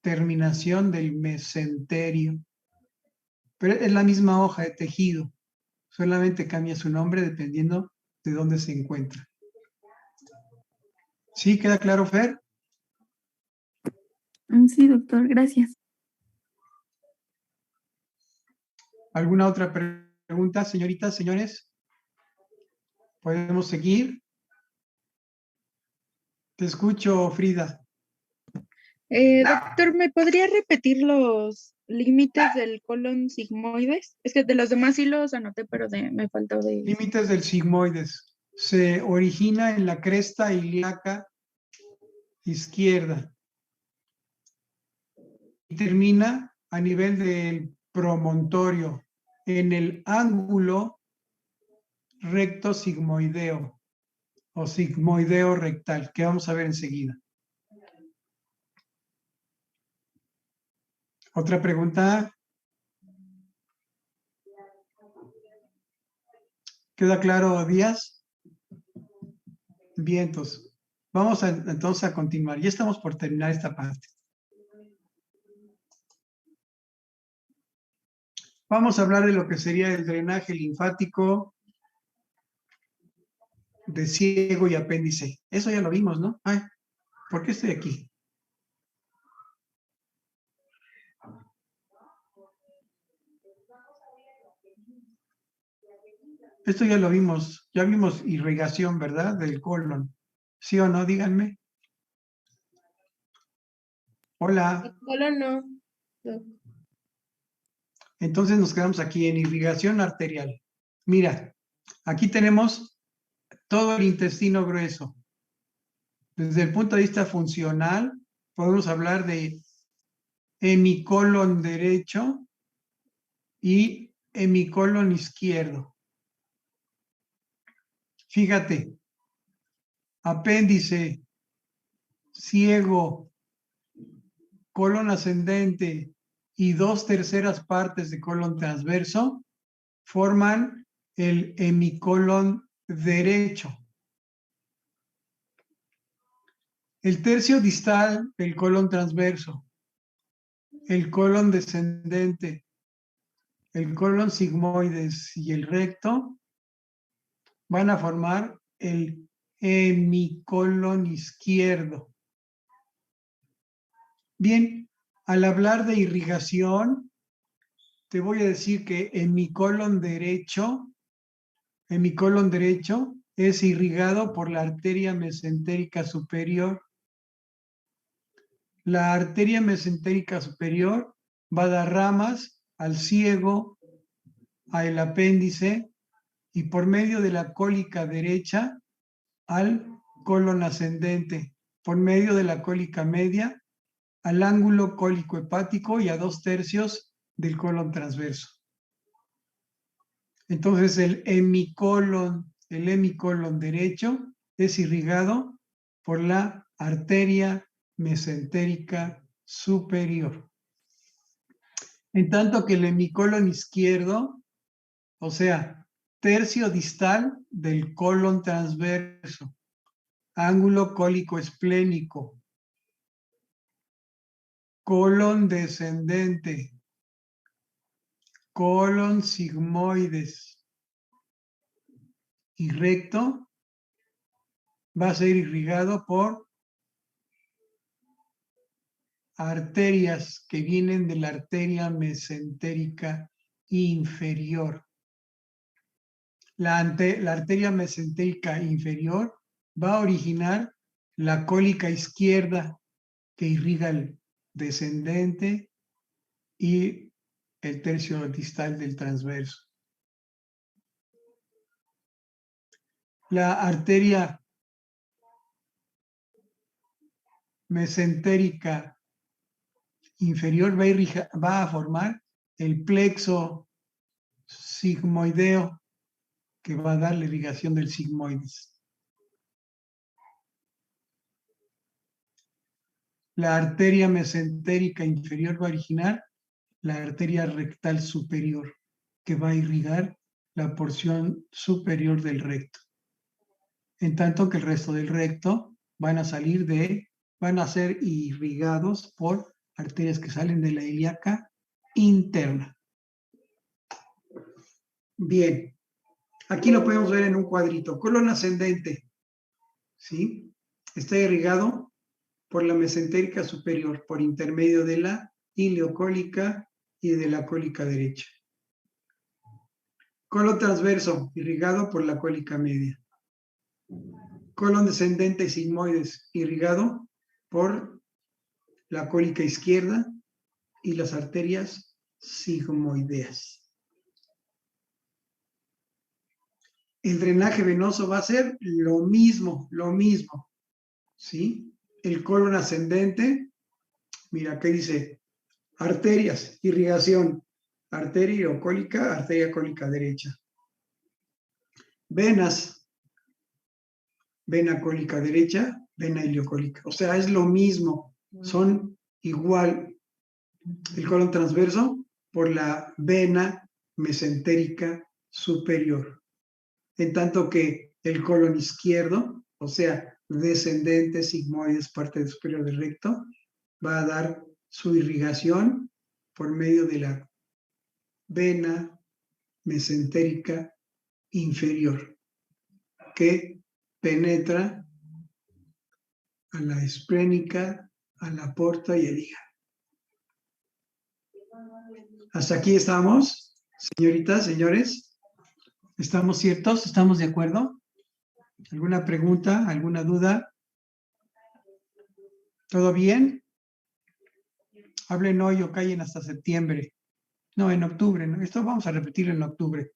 terminación del mesenterio. Pero es la misma hoja de tejido, solamente cambia su nombre dependiendo de dónde se encuentra. ¿Sí? ¿Queda claro, Fer? Sí, doctor, gracias. ¿Alguna otra pregunta, señoritas, señores? ¿Podemos seguir? Te escucho, Frida. Doctor, ¿me podría repetir los límites del colon sigmoides? Es que de los demás sí los anoté, pero me faltó de... Límites del sigmoides. Se origina en la cresta ilíaca izquierda y termina a nivel del promontorio en el ángulo recto sigmoideo o sigmoideo rectal, que vamos a ver enseguida. ¿Otra pregunta? ¿Queda claro, Díaz? Bien, entonces, vamos entonces a continuar. Ya estamos por terminar esta parte. Vamos a hablar de lo que sería el drenaje linfático de ciego y apéndice. Eso ya lo vimos, ¿no? Ay, ¿por qué estoy aquí? Esto ya lo vimos, ya vimos irrigación, ¿verdad? Del colon. ¿Sí o no? Díganme. Hola. El colon no. Entonces nos quedamos aquí en irrigación arterial. Mira, aquí tenemos todo el intestino grueso. Desde el punto de vista funcional, podemos hablar de hemicolon derecho y hemicolon izquierdo. Fíjate, apéndice, ciego, colon ascendente y 2/3 partes de colon transverso forman el hemicolon derecho. El tercio distal del colon transverso, el colon descendente, el colon sigmoides y el recto van a formar el hemicolon izquierdo. Bien, al hablar de irrigación, te voy a decir que hemicolon derecho es irrigado por la arteria mesentérica superior. La arteria mesentérica superior va a dar ramas al ciego, al apéndice y por medio de la cólica derecha al colon ascendente, por medio de la cólica media al ángulo cólico hepático y a 2/3 del colon transverso. Entonces el hemicolon derecho es irrigado por la arteria mesentérica superior. En tanto que el hemicolon izquierdo, o sea, tercio distal del colon transverso, ángulo cólico esplénico, colon descendente, colon sigmoides y recto, va a ser irrigado por arterias que vienen de la arteria mesentérica inferior. La arteria mesentérica inferior va a originar la cólica izquierda que irriga el descendente y el tercio distal del transverso. La arteria mesentérica inferior va a formar el plexo sigmoideo que va a dar la irrigación del sigmoides. La arteria mesentérica inferior va a originar la arteria rectal superior que va a irrigar la porción superior del recto. En tanto que el resto del recto van a ser irrigados por arterias que salen de la ilíaca interna. Bien, aquí lo podemos ver en un cuadrito. Colon ascendente, ¿sí? Está irrigado por la mesentérica superior, por intermedio de la ileocólica y de la cólica derecha. Colon transverso, irrigado por la cólica media. Colon descendente y sigmoides, irrigado por la cólica izquierda y las arterias sigmoideas. El drenaje venoso va a ser lo mismo, ¿sí? El colon ascendente, mira, aquí dice arterias, irrigación, arteria ileocólica, arteria cólica derecha. Venas, vena cólica derecha, vena ileocólica. O sea, es lo mismo, son igual. El colon transverso por la vena mesentérica superior. En tanto que el colon izquierdo, o sea, descendente, sigmoides, parte superior del recto, va a dar su irrigación por medio de la vena mesentérica inferior, que penetra a la esplénica, a la porta y el hígado. Hasta aquí estamos, señoritas, señores. ¿Estamos ciertos? ¿Estamos de acuerdo? ¿Alguna pregunta? ¿Alguna duda? ¿Todo bien? Hablen hoy o callen hasta septiembre. No, en octubre, ¿no? Esto vamos a repetirlo en octubre.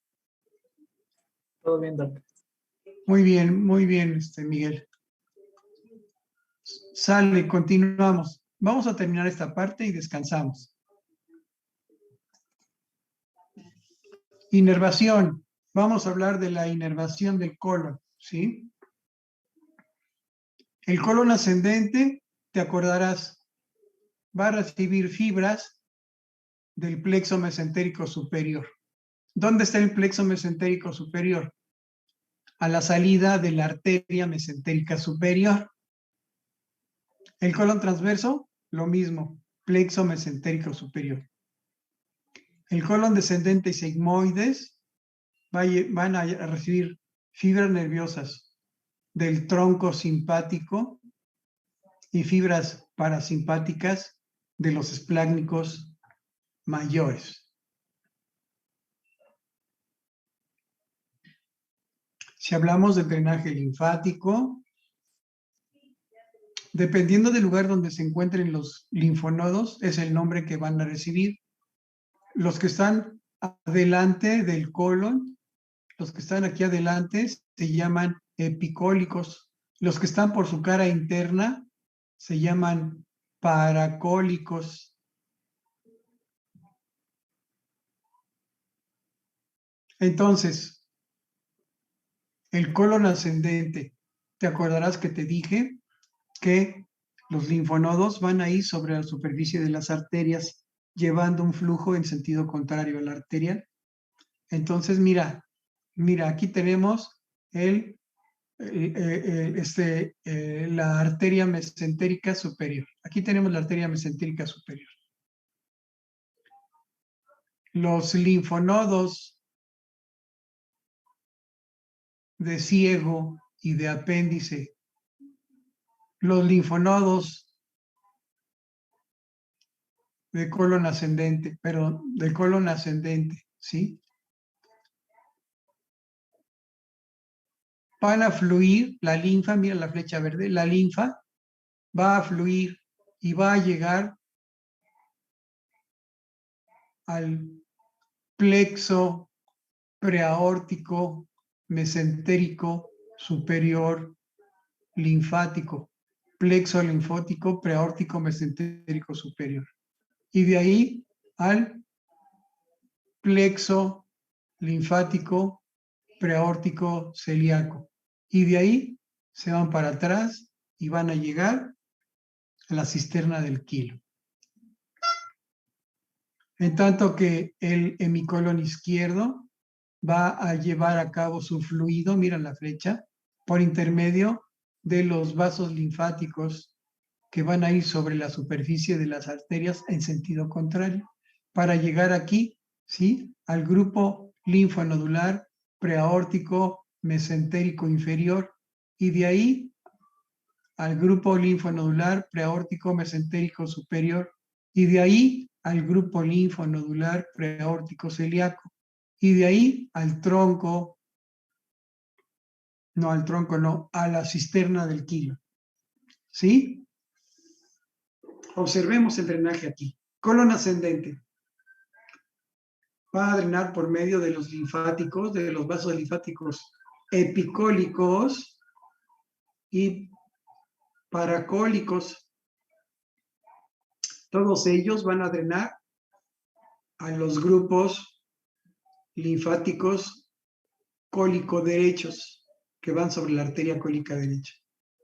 Todo bien, Doc. Muy bien, Miguel. Sale, continuamos. Vamos a terminar esta parte y descansamos. Inervación. Vamos a hablar de la inervación del colon, ¿sí? El colon ascendente, te acordarás, va a recibir fibras del plexo mesentérico superior. ¿Dónde está el plexo mesentérico superior? A la salida de la arteria mesentérica superior. El colon transverso, lo mismo, plexo mesentérico superior. El colon descendente y sigmoides van a recibir fibras nerviosas del tronco simpático y fibras parasimpáticas de los esplácnicos mayores. Si hablamos de drenaje linfático, dependiendo del lugar donde se encuentren los linfonodos, es el nombre que van a recibir. Los que están adelante del colon, los que están aquí adelante, se llaman epicólicos. Los que están por su cara interna se llaman paracólicos. Entonces, el colon ascendente, te acordarás que te dije que los linfonodos van a ir sobre la superficie de las arterias, llevando un flujo en sentido contrario a la arterial. Entonces, mira, aquí tenemos la arteria mesentérica superior. Aquí tenemos la arteria mesentérica superior. Los linfonodos de ciego y de apéndice, los linfonodos de colon ascendente, pero de colon ascendente, ¿sí? Van a fluir la linfa, mira la flecha verde, la linfa va a fluir y va a llegar al plexo preaórtico mesentérico superior linfático, plexo linfático preaórtico mesentérico superior. Y de ahí al plexo linfático preaórtico celíaco. Y de ahí se van para atrás y van a llegar a la cisterna del quilo. En tanto que el hemicolon izquierdo va a llevar a cabo su fluido, mira la flecha, por intermedio de los vasos linfáticos que van a ir sobre la superficie de las arterias en sentido contrario, para llegar aquí, ¿sí?, al grupo linfonodular preaórtico mesentérico inferior, y de ahí al grupo linfonodular preaórtico mesentérico superior, y de ahí al grupo linfonodular preaórtico celíaco, y de ahí al tronco, a la cisterna del quilo. ¿Sí? Observemos el drenaje aquí. Colon ascendente va a drenar por medio de los linfáticos, de los vasos linfáticos epicólicos y paracólicos. Todos ellos van a drenar a los grupos linfáticos cólico-derechos que van sobre la arteria cólica derecha.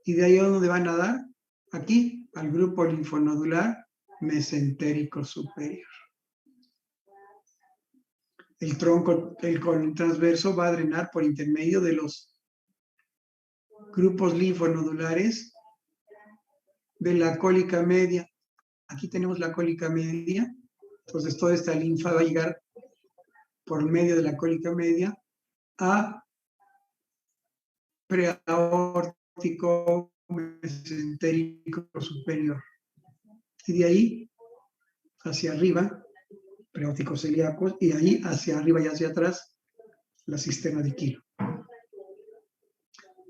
¿Y de ahí a dónde van a dar? Aquí, al grupo linfonodular mesentérico superior. El tronco, el colon transverso va a drenar por intermedio de los grupos linfonodulares de la cólica media. Aquí tenemos la cólica media. Entonces, toda esta linfa va a llegar por medio de la cólica media a preaórtico mesentérico superior. Y de ahí hacia arriba, preaórtico celíaco, y ahí hacia arriba y hacia atrás, la cisterna de quilo.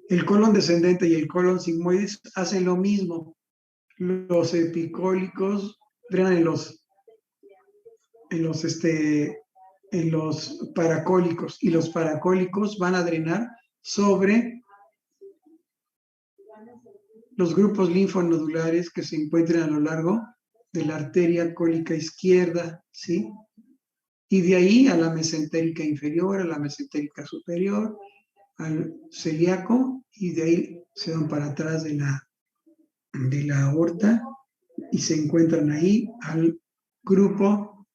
El colon descendente y el colon sigmoides hacen lo mismo. Los epicólicos drenan en los paracólicos, y los paracólicos van a drenar sobre los grupos linfonodulares que se encuentran a lo largo de la arteria cólica izquierda, ¿sí? Y de ahí a la mesentérica inferior, a la mesentérica superior, al celíaco, y de ahí se van para atrás de la aorta y se encuentran ahí al grupo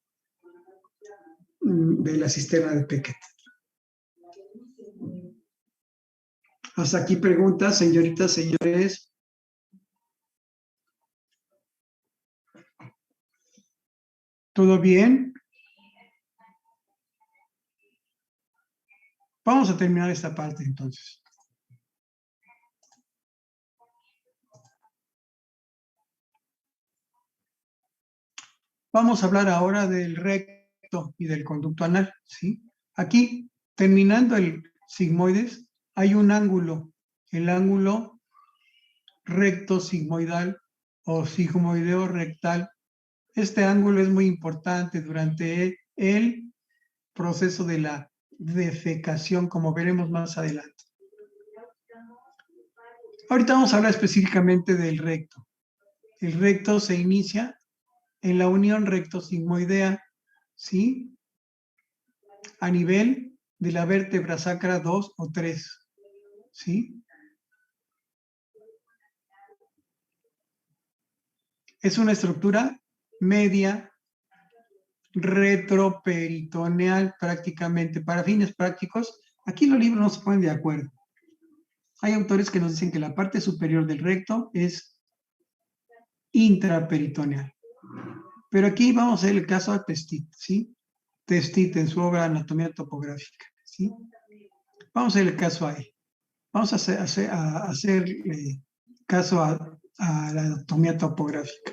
de la cisterna de Beckett. Hasta aquí preguntas, señoritas, señores. ¿Todo bien? Vamos a terminar esta parte entonces. Vamos a hablar ahora del recto y del conducto anal, ¿sí? Aquí, terminando el sigmoides, hay un ángulo, el ángulo recto sigmoidal o sigmoideo rectal. Este ángulo es muy importante durante el proceso de la defecación, como veremos más adelante. Ahorita vamos a hablar específicamente del recto. El recto se inicia en la unión recto-sigmoidea, ¿sí? A nivel de la vértebra sacra 2 o 3, ¿sí? Es una estructura media retroperitoneal prácticamente. Para fines prácticos, aquí los libros no se ponen de acuerdo. Hay autores que nos dicen que la parte superior del recto es intraperitoneal. Pero aquí vamos a ver el caso a Testit, ¿sí? Testit en su obra Anatomía Topográfica, ¿sí? Vamos a ver el caso a él. Vamos a hacer caso a la anatomía topográfica,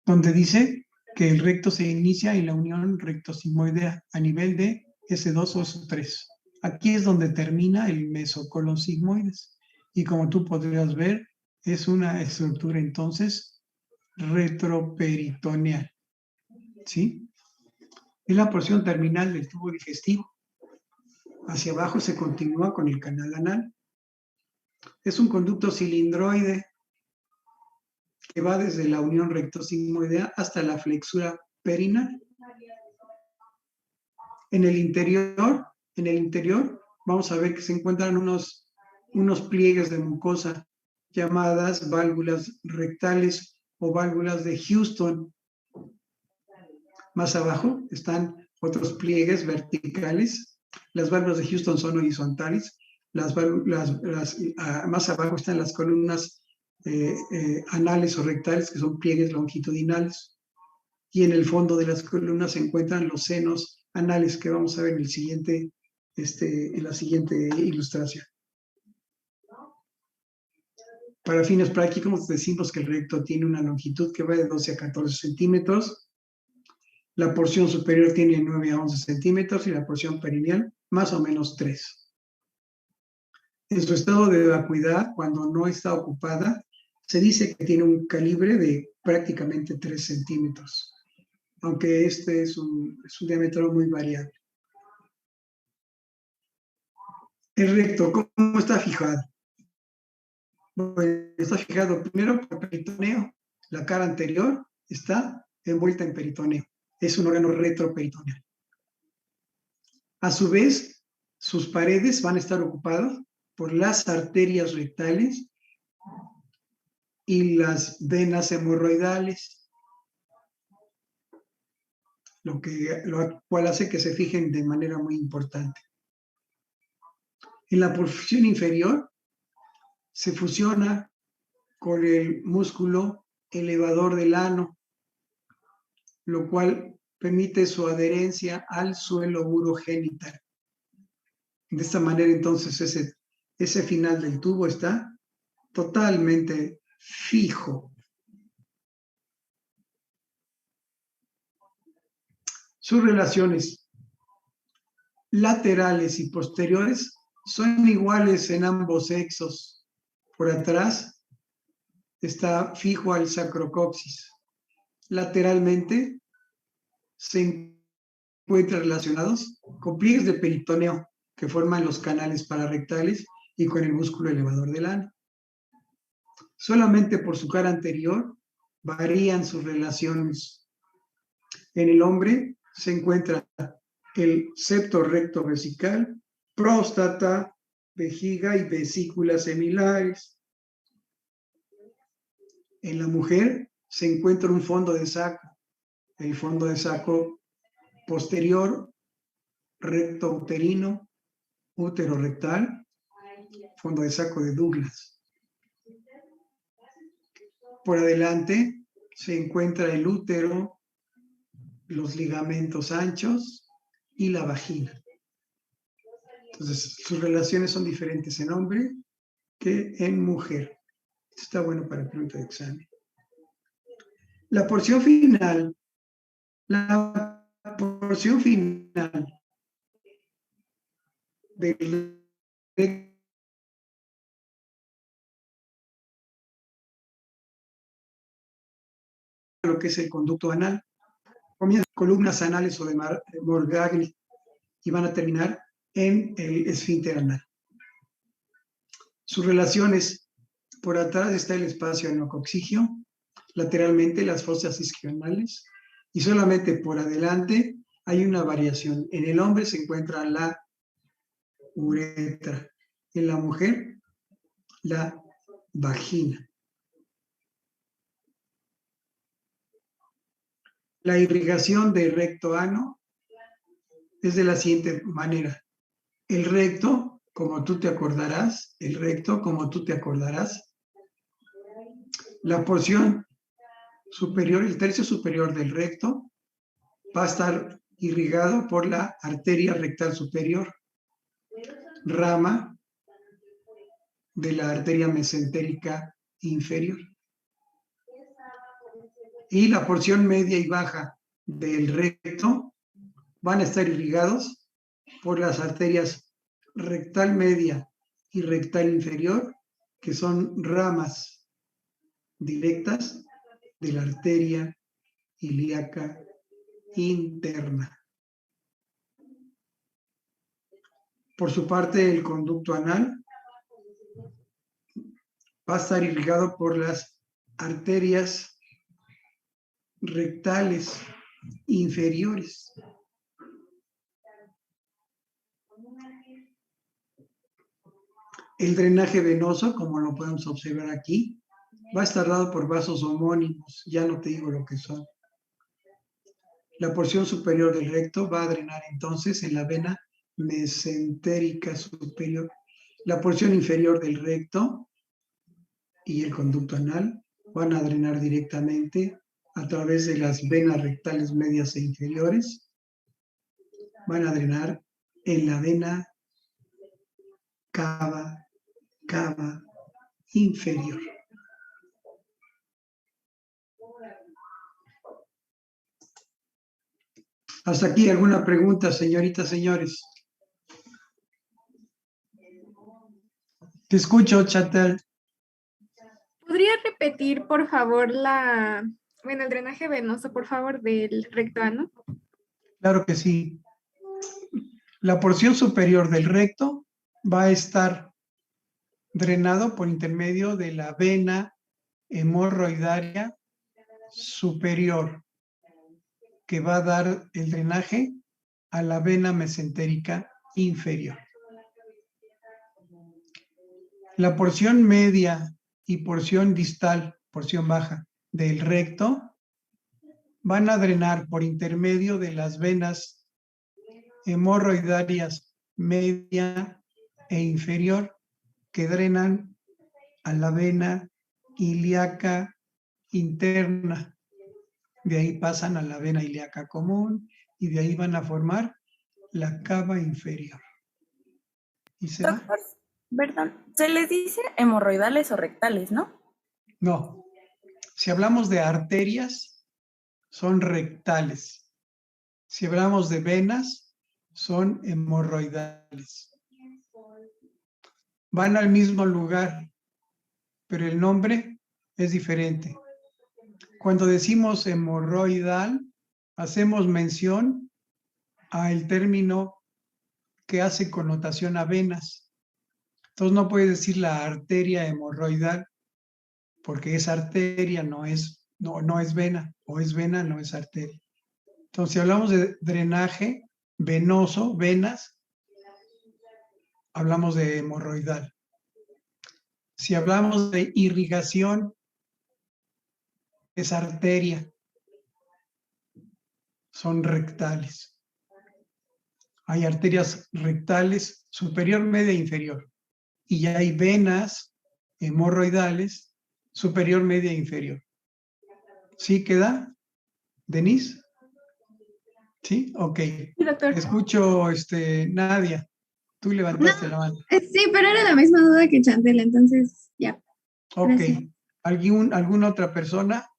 donde dice que el recto se inicia en la unión recto-sigmoidea a nivel de S2 o S3. Aquí es donde termina el mesocolon sigmoides. Y como tú podrías ver, es una estructura entonces retroperitoneal, ¿sí? Es la porción terminal del tubo digestivo. Hacia abajo se continúa con el canal anal. Es un conducto cilindroide que va desde la unión recto-sigmoidea hasta la flexura perineal. En el interior, vamos a ver que se encuentran unos pliegues de mucosa llamadas válvulas rectales o válvulas de Houston. Más abajo están otros pliegues verticales. Las válvulas de Houston son horizontales. Más abajo están las columnas anales o rectales, que son pliegues longitudinales. Y en el fondo de las columnas se encuentran los senos anales, que vamos a ver en la siguiente ilustración. Para fines prácticos decimos que el recto tiene una longitud que va de 12 a 14 centímetros. La porción superior tiene 9 a 11 centímetros y la porción perineal más o menos 3. En su estado de vacuidad, cuando no está ocupada, se dice que tiene un calibre de prácticamente 3 centímetros, aunque este es un diámetro muy variable. El recto, ¿cómo está fijado? Bueno, está fijado primero por peritoneo. La cara anterior está envuelta en peritoneo. Es un órgano retroperitoneal. A su vez, sus paredes van a estar ocupadas por las arterias rectales y las venas hemorroidales, lo cual hace que se fijen de manera muy importante. En la porción inferior se fusiona con el músculo elevador del ano, lo cual permite su adherencia al suelo urogenital. De esta manera, entonces, ese final del tubo está totalmente fijo. Sus relaciones laterales y posteriores son iguales en ambos sexos. Por atrás está fijo al sacrocoxis. Lateralmente se encuentran relacionados con pliegues de peritoneo que forman los canales pararectales y con el músculo elevador del ano. Solamente por su cara anterior varían sus relaciones. En el hombre se encuentra el septo recto vesical, próstata, vejiga y vesículas semilares. En la mujer se encuentra un fondo de saco, el fondo de saco posterior, recto uterino, útero rectal, fondo de saco de Douglas. Por adelante se encuentra el útero, los ligamentos anchos y la vagina. Entonces, sus relaciones son diferentes en hombre que en mujer. Esto está bueno para el pregunta de examen. La porción final del lo que es el conducto anal, comienzan columnas anales o de Morgagni y van a terminar en el esfínter anal. Sus relaciones, por atrás está el espacio anococcigio, lateralmente las fosas isquionales, y solamente por adelante hay una variación. En el hombre se encuentra la uretra, en la mujer la vagina. La irrigación del recto ano es de la siguiente manera. El recto, como tú te acordarás, la porción superior, el tercio superior del recto, va a estar irrigado por la arteria rectal superior, rama de la arteria mesentérica inferior. Y la porción media y baja del recto van a estar irrigados por las arterias rectal media y rectal inferior, que son ramas directas de la arteria ilíaca interna. Por su parte, el conducto anal va a estar irrigado por las arterias rectales inferiores. El drenaje venoso, como lo podemos observar aquí, va a estar dado por vasos homónimos, ya no te digo lo que son. La porción superior del recto va a drenar entonces en la vena mesentérica superior. La porción inferior del recto y el conducto anal van a drenar directamente a través de las venas rectales medias e inferiores. Van a drenar en la vena cava inferior. Hasta aquí, ¿alguna pregunta, señoritas, señores? Te escucho, Chatel. ¿Podría repetir, por favor, el drenaje venoso, por favor, del recto ano? Claro que sí. La porción superior del recto va a estar drenado por intermedio de la vena hemorroidaria superior, que va a dar el drenaje a la vena mesentérica inferior. La porción media y porción distal, porción baja del recto, van a drenar por intermedio de las venas hemorroidarias media e inferior, que drenan a la vena ilíaca interna. De ahí pasan a la vena ilíaca común y de ahí van a formar la cava inferior. ¿Y se va? Doctor, perdón, se les dice hemorroidales o rectales, ¿no? No. Si hablamos de arterias, son rectales. Si hablamos de venas, son hemorroidales. Van al mismo lugar, pero el nombre es diferente. Cuando decimos hemorroidal, hacemos mención al término que hace connotación a venas. Entonces no puedes decir la arteria hemorroidal, porque es arteria, no es vena, o es vena, no es arteria. Entonces, si hablamos de drenaje, venoso, venas, hablamos de hemorroidal. Si hablamos de irrigación, es arteria, son rectales. Hay arterias rectales superior, media e inferior. Y ya hay venas hemorroidales superior, media e inferior. ¿Sí queda, Denise? ¿Sí? Ok. Sí, doctor. Escucho, Nadia. Tú levantaste la mano. Sí, pero era la misma duda que Chantel, entonces ya. Ok. Gracias. ¿Alguna otra persona?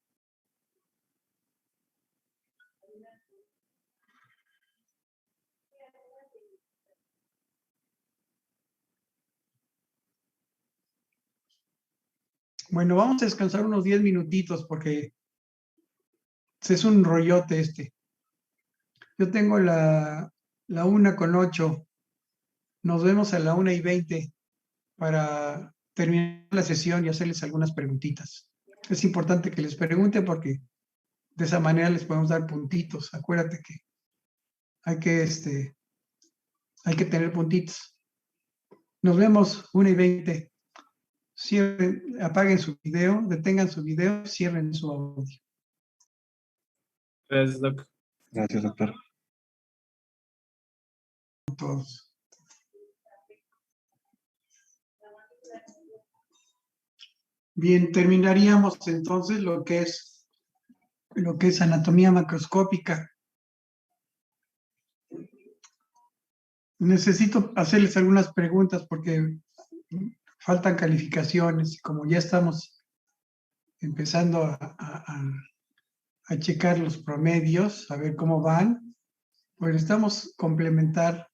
Bueno, vamos a descansar unos 10 minutitos porque es un rollote este. Yo tengo la 1:08. Nos vemos a la 1:20 para terminar la sesión y hacerles algunas preguntitas. Es importante que les pregunte porque de esa manera les podemos dar puntitos. Acuérdate que hay que, hay que tener puntitos. Nos vemos 1:20. Cierren, apaguen su video, detengan su video, cierren su audio. Gracias, doc. Gracias, doctor. Todos. Bien, terminaríamos entonces lo que es anatomía macroscópica. Necesito hacerles algunas preguntas porque faltan calificaciones y como ya estamos empezando a checar los promedios, a ver cómo van, pues necesitamos complementar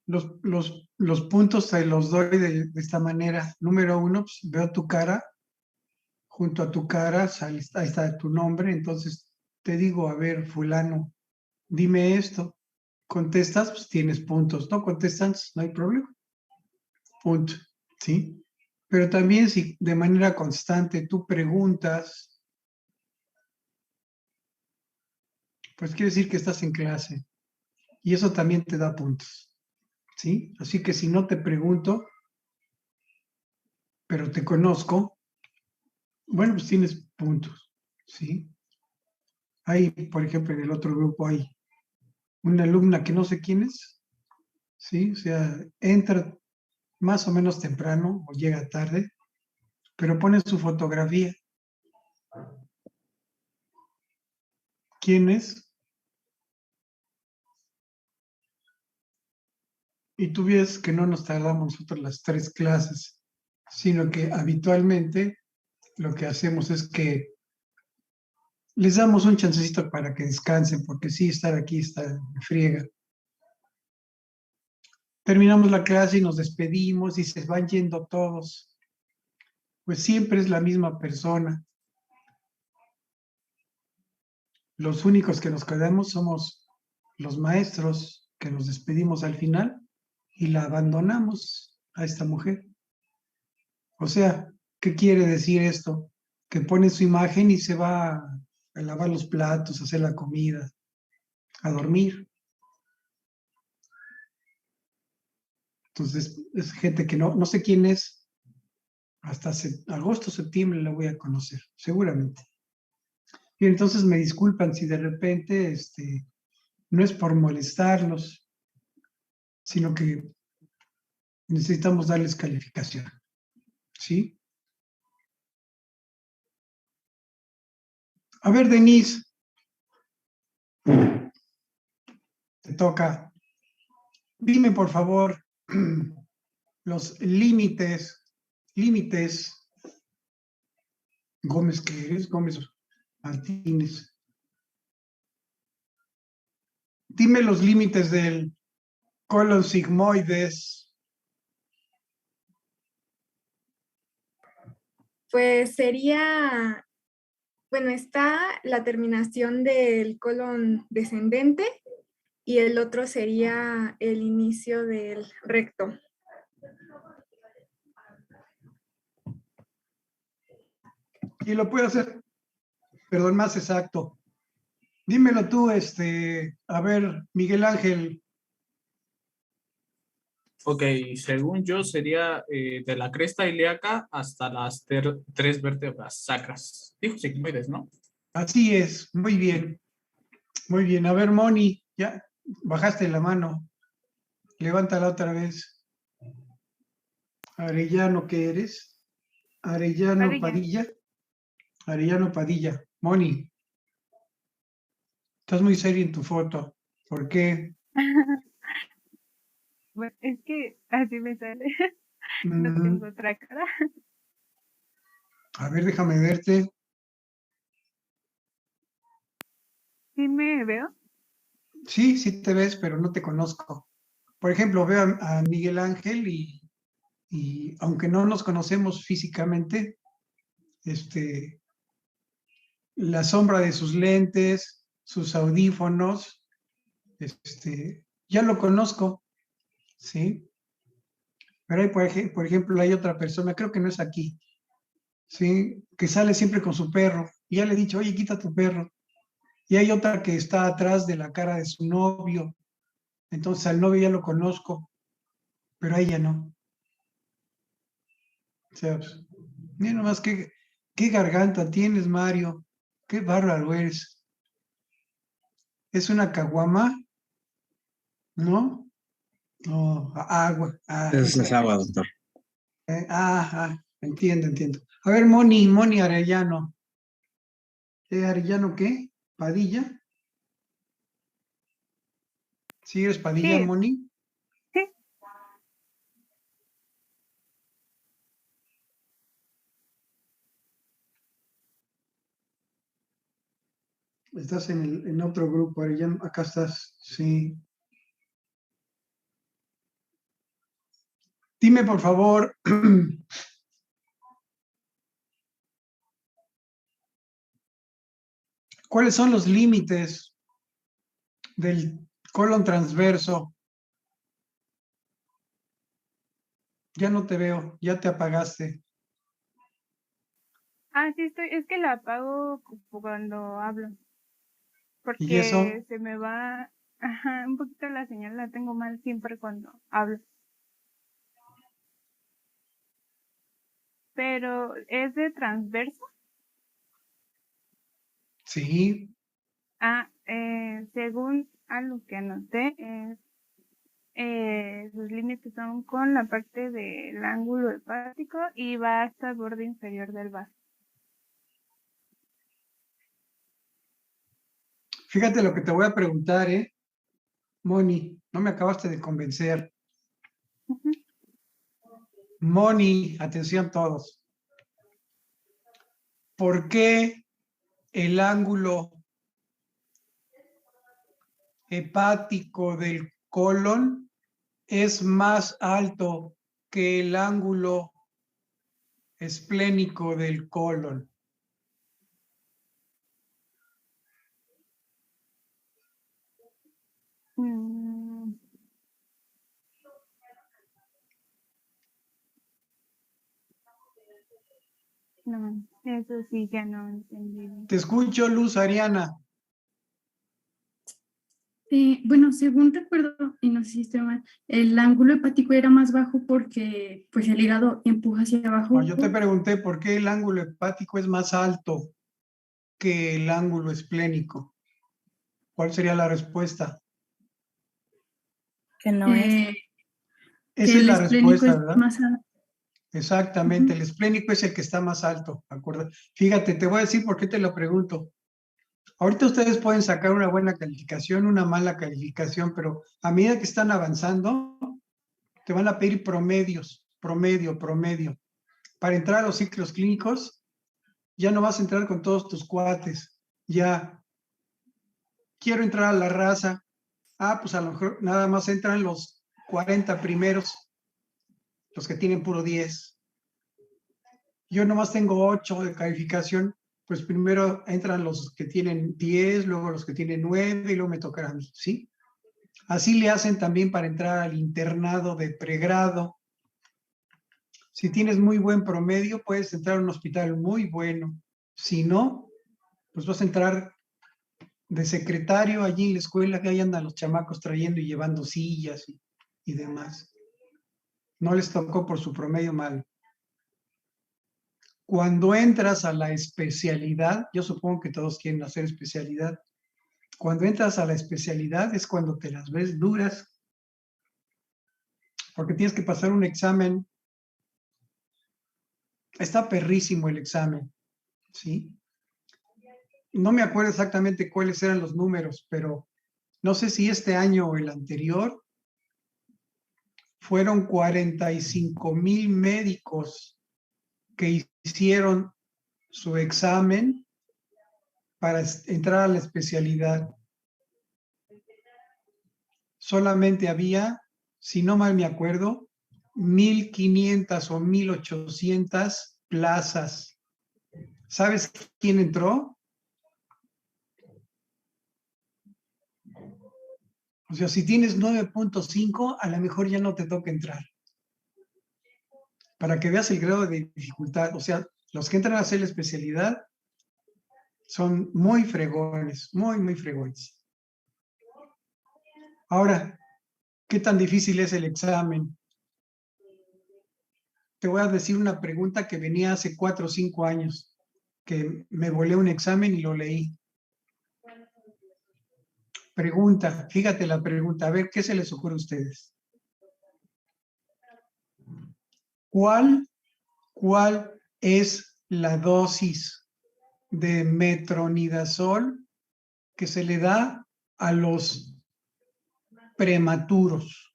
los puntos, se los doy de esta manera. Número 1, pues, veo tu cara, junto a tu cara ahí está tu nombre, entonces te digo, a ver, fulano, dime esto. Contestas, pues tienes puntos. No contestas, no hay problema. Punto. ¿Sí? Pero también si de manera constante tú preguntas, pues quiere decir que estás en clase. Y eso también te da puntos. ¿Sí? Así que si no te pregunto, pero te conozco, bueno, pues tienes puntos. ¿Sí? Hay, por ejemplo, en el otro grupo hay una alumna que no sé quién es. ¿Sí? O sea, entra más o menos temprano o llega tarde, pero pone su fotografía. ¿Quién es? Y tú ves que no nos tardamos nosotros las 3 clases, sino que habitualmente lo que hacemos es que les damos un chancecito para que descansen, porque sí, estar aquí está en friega. Terminamos la clase y nos despedimos y se van yendo todos. Pues siempre es la misma persona. Los únicos que nos quedamos somos los maestros que nos despedimos al final y la abandonamos a esta mujer. O sea, ¿qué quiere decir esto? Que pone su imagen y se va a lavar los platos, a hacer la comida, a dormir. Entonces, es gente que no sé quién es. Hasta agosto, septiembre la voy a conocer, seguramente. Y entonces me disculpan si de repente no es por molestarlos, sino que necesitamos darles calificación. ¿Sí? A ver, Denise, te toca. Dime, por favor, los límites, Gómez, ¿qué eres? Gómez Martínez. Dime los límites del colon sigmoides. Pues sería, bueno, está la terminación del colon descendente y el otro sería el inicio del recto. Y lo puedo hacer, perdón, más exacto. Dímelo tú, a ver, Miguel Ángel. Ok, según yo sería de la cresta ilíaca hasta las tres vértebras sacras. Dijo sigmoides, ¿no? Así es, muy bien, muy bien. A ver, Moni, ya bajaste la mano. Levántala otra vez. Arellano, ¿qué eres? Arellano Padilla. Padilla. Arellano Padilla. Moni, estás muy serio en tu foto. ¿Por qué? Bueno, es que así me sale. No Mm, tengo otra cara. a ver, déjame verte. ¿Sí me veo? Sí, sí te ves, pero no te conozco. Por ejemplo, veo a Miguel Ángel y aunque no nos conocemos físicamente, este, la sombra de sus lentes, sus audífonos, ya lo conozco, ¿sí? Pero hay, por ejemplo, hay otra persona, creo que no es aquí, ¿sí? Que sale siempre con su perro. Y ya le he dicho, oye, quita tu perro. Y hay otra que está atrás de la cara de su novio. Entonces al novio ya lo conozco, pero a ella no. O sea, pues, mira nomás qué garganta tienes, Mario. Qué bárbaro eres. ¿Es una caguama? ¿No? No, agua. Ah, Es agua, doctor. entiendo, entiendo. A ver, Moni Arellano. ¿Arellano qué? ¿Padilla? ¿Sí eres Padilla, Sí, Moni? sí. Estás en otro grupo, Arellano. Acá estás, sí. Dime, por favor, ¿cuáles son los límites del colon transverso? Ya no te veo, ya te apagaste. Ah, sí estoy. Es que la apago cuando hablo. ¿Y eso? Porque se me va, ajá, un poquito la señal, la tengo mal siempre cuando hablo. Pero es de transverso. Sí, Según a lo que anoté, sus límites son con la parte del ángulo hepático y va hasta el borde inferior del vaso. fíjate lo que te voy a preguntar, Moni, no me acabaste de convencer. Ujú. Moni, atención todos. ¿Por qué el ángulo hepático del colon es más alto que el ángulo esplénico del colon? Mm, no, eso sí ya no entendí. Te escucho, Luz Ariana. Bueno, según recuerdo, y no sé si estoy mal, el ángulo hepático era más bajo porque pues el hígado empuja hacia No, abajo. yo te pregunté por qué el ángulo hepático es más alto que el ángulo esplénico. ¿Cuál sería la respuesta? Que no es. eh, que Esa es el la esplénico respuesta, es ¿verdad? más alto. Exactamente, el esplénico es el que está más alto, ¿de acuerdo? Fíjate, te voy a decir por qué te lo pregunto. Ahorita ustedes pueden sacar una buena calificación, una mala calificación, pero a medida que están avanzando, te van a pedir promedios, promedio. Para entrar a los ciclos clínicos, ya no vas a entrar con todos tus cuates. Ya quiero entrar a la raza. Pues a lo mejor nada más entran los 40 primeros, los que tienen puro 10. Yo nomás tengo 8 de calificación, pues primero entran los que tienen 10, luego los que tienen 9 y luego me tocará a mí, ¿sí? Así le hacen también para entrar al internado de pregrado. Si tienes muy buen promedio, puedes entrar a un hospital muy bueno. Si no, pues vas a entrar de secretario allí en la escuela, que ahí andan los chamacos trayendo y llevando sillas y demás. No les tocó por su promedio mal. Cuando entras a la especialidad, yo supongo que todos quieren hacer especialidad. Cuando entras a la especialidad es cuando te las ves duras, porque tienes que pasar un examen. Está perrísimo el examen, ¿sí? No me acuerdo exactamente cuáles eran los números, pero no sé si este año o el anterior fueron 45,000 médicos que hicieron su examen para entrar a la especialidad. Solamente había, si no mal me acuerdo, 1,500 o 1,800 plazas. ¿Sabes quién entró? O sea, si tienes 9.5, a lo mejor ya no te toca entrar. Para que veas el grado de dificultad. O sea, los que entran a hacer la especialidad son muy fregones, muy, muy fregones. Ahora, ¿qué tan difícil es el examen? Te voy a decir una pregunta que venía hace 4 o 5 años, que me volé un examen y lo leí. Pregunta, fíjate la pregunta, a ver, ¿qué se les ocurre a ustedes? ¿Cuál es la dosis de metronidazol que se le da a los prematuros?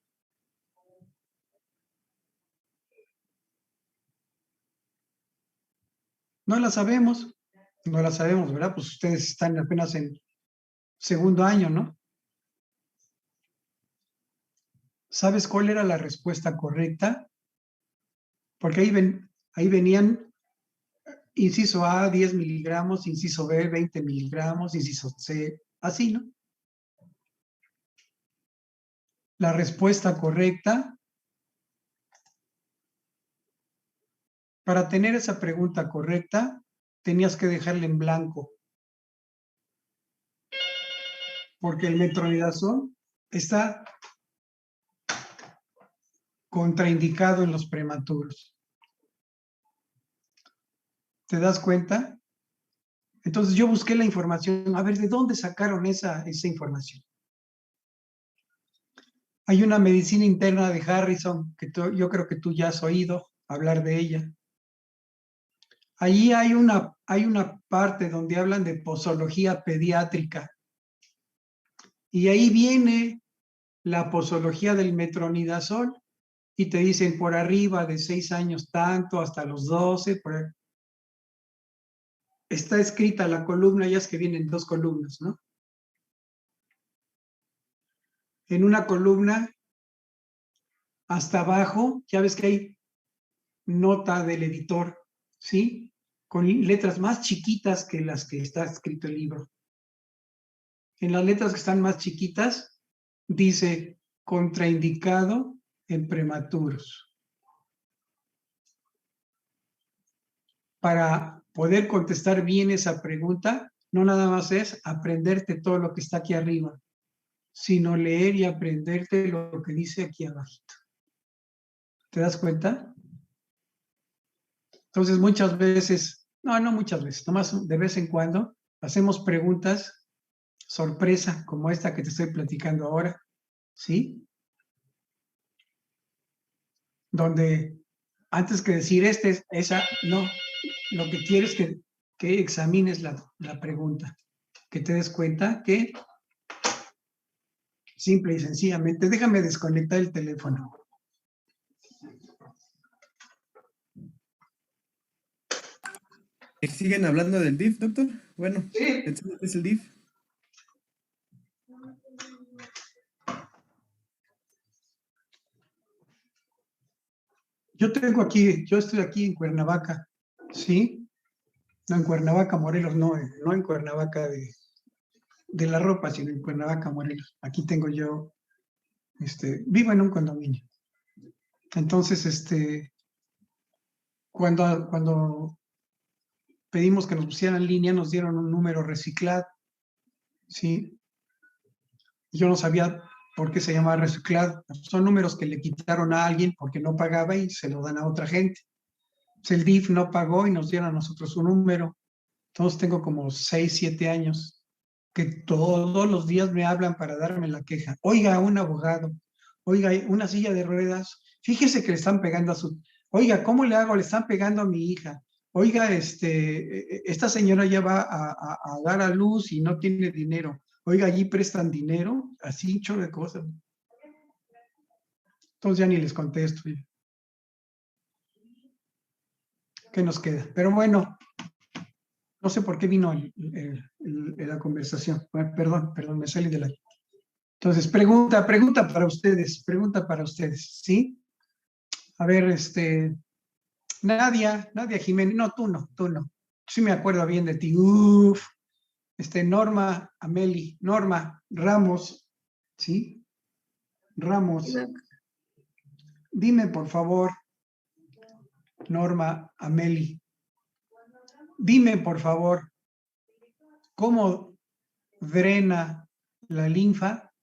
No la sabemos, ¿verdad? Pues ustedes están apenas en segundo año, ¿no? ¿Sabes cuál era la respuesta correcta? Porque ahí venían inciso A, 10 miligramos, inciso B, 20 miligramos, inciso C, así, ¿no? La respuesta correcta, para tener esa pregunta correcta, tenías que dejarla en blanco. Porque el metronidazol está contraindicado en los prematuros. ¿Te das cuenta? Entonces yo busqué la información, a ver, ¿de dónde sacaron esa información? Hay una medicina interna de Harrison, que yo creo que tú ya has oído hablar de ella. Allí hay una parte donde hablan de posología pediátrica. Y ahí viene la posología del metronidazol y te dicen por arriba de 6 años tanto, hasta los 12. Está escrita la columna, ya es que vienen 2 columnas, ¿no? En una columna, hasta abajo, ya ves que hay nota del editor, ¿sí? Con letras más chiquitas que las que está escrito el libro. En las letras que están más chiquitas, dice contraindicado en prematuros. Para poder contestar bien esa pregunta, no nada más es aprenderte todo lo que está aquí arriba, sino leer y aprenderte lo que dice aquí abajito. ¿Te das cuenta? Entonces muchas veces, no muchas veces, nomás de vez en cuando, hacemos preguntas sorpresa como esta que te estoy platicando ahora, ¿sí? Donde antes que decir esa, no, lo que quiero es que examines la pregunta, que te des cuenta que simple y sencillamente, déjame desconectar el teléfono. ¿Siguen hablando del DIF, doctor? Bueno, Sí. entonces, ¿qué es el DIF? Yo estoy aquí en Cuernavaca, ¿sí? No en Cuernavaca, Morelos, no en Cuernavaca de la ropa, sino en Cuernavaca, Morelos. Aquí tengo yo, vivo en un condominio. Entonces, cuando pedimos que nos pusieran en línea, nos dieron un número reciclado. ¿sí? Yo no sabía por qué se llama reciclado. Son números que le quitaron a alguien porque no pagaba y se lo dan a otra gente. Pues el DIF no pagó y nos dieron a nosotros un número. Entonces tengo como 6, 7 años que todos los días me hablan para darme la queja. Oiga, un abogado, oiga, una silla de ruedas, fíjese que le están pegando a su... Oiga, ¿cómo le hago? Le están pegando a mi hija. Oiga, esta señora ya va a dar a luz y no tiene dinero. Oiga, allí prestan dinero, así un chorro de cosas. Entonces ya ni les contesto. ¿Qué nos queda? Pero bueno, no sé por qué vino la conversación. Bueno, perdón, me salí de la... Entonces, pregunta para ustedes, ¿sí? A ver, Nadia Jiménez, no, tú no. Sí me acuerdo bien de ti. Uf, Norma Ameli, Norma Ramos, ¿sí? Ramos. Dime, por favor, Norma Ameli, dime, por favor, ¿cómo drena la linfa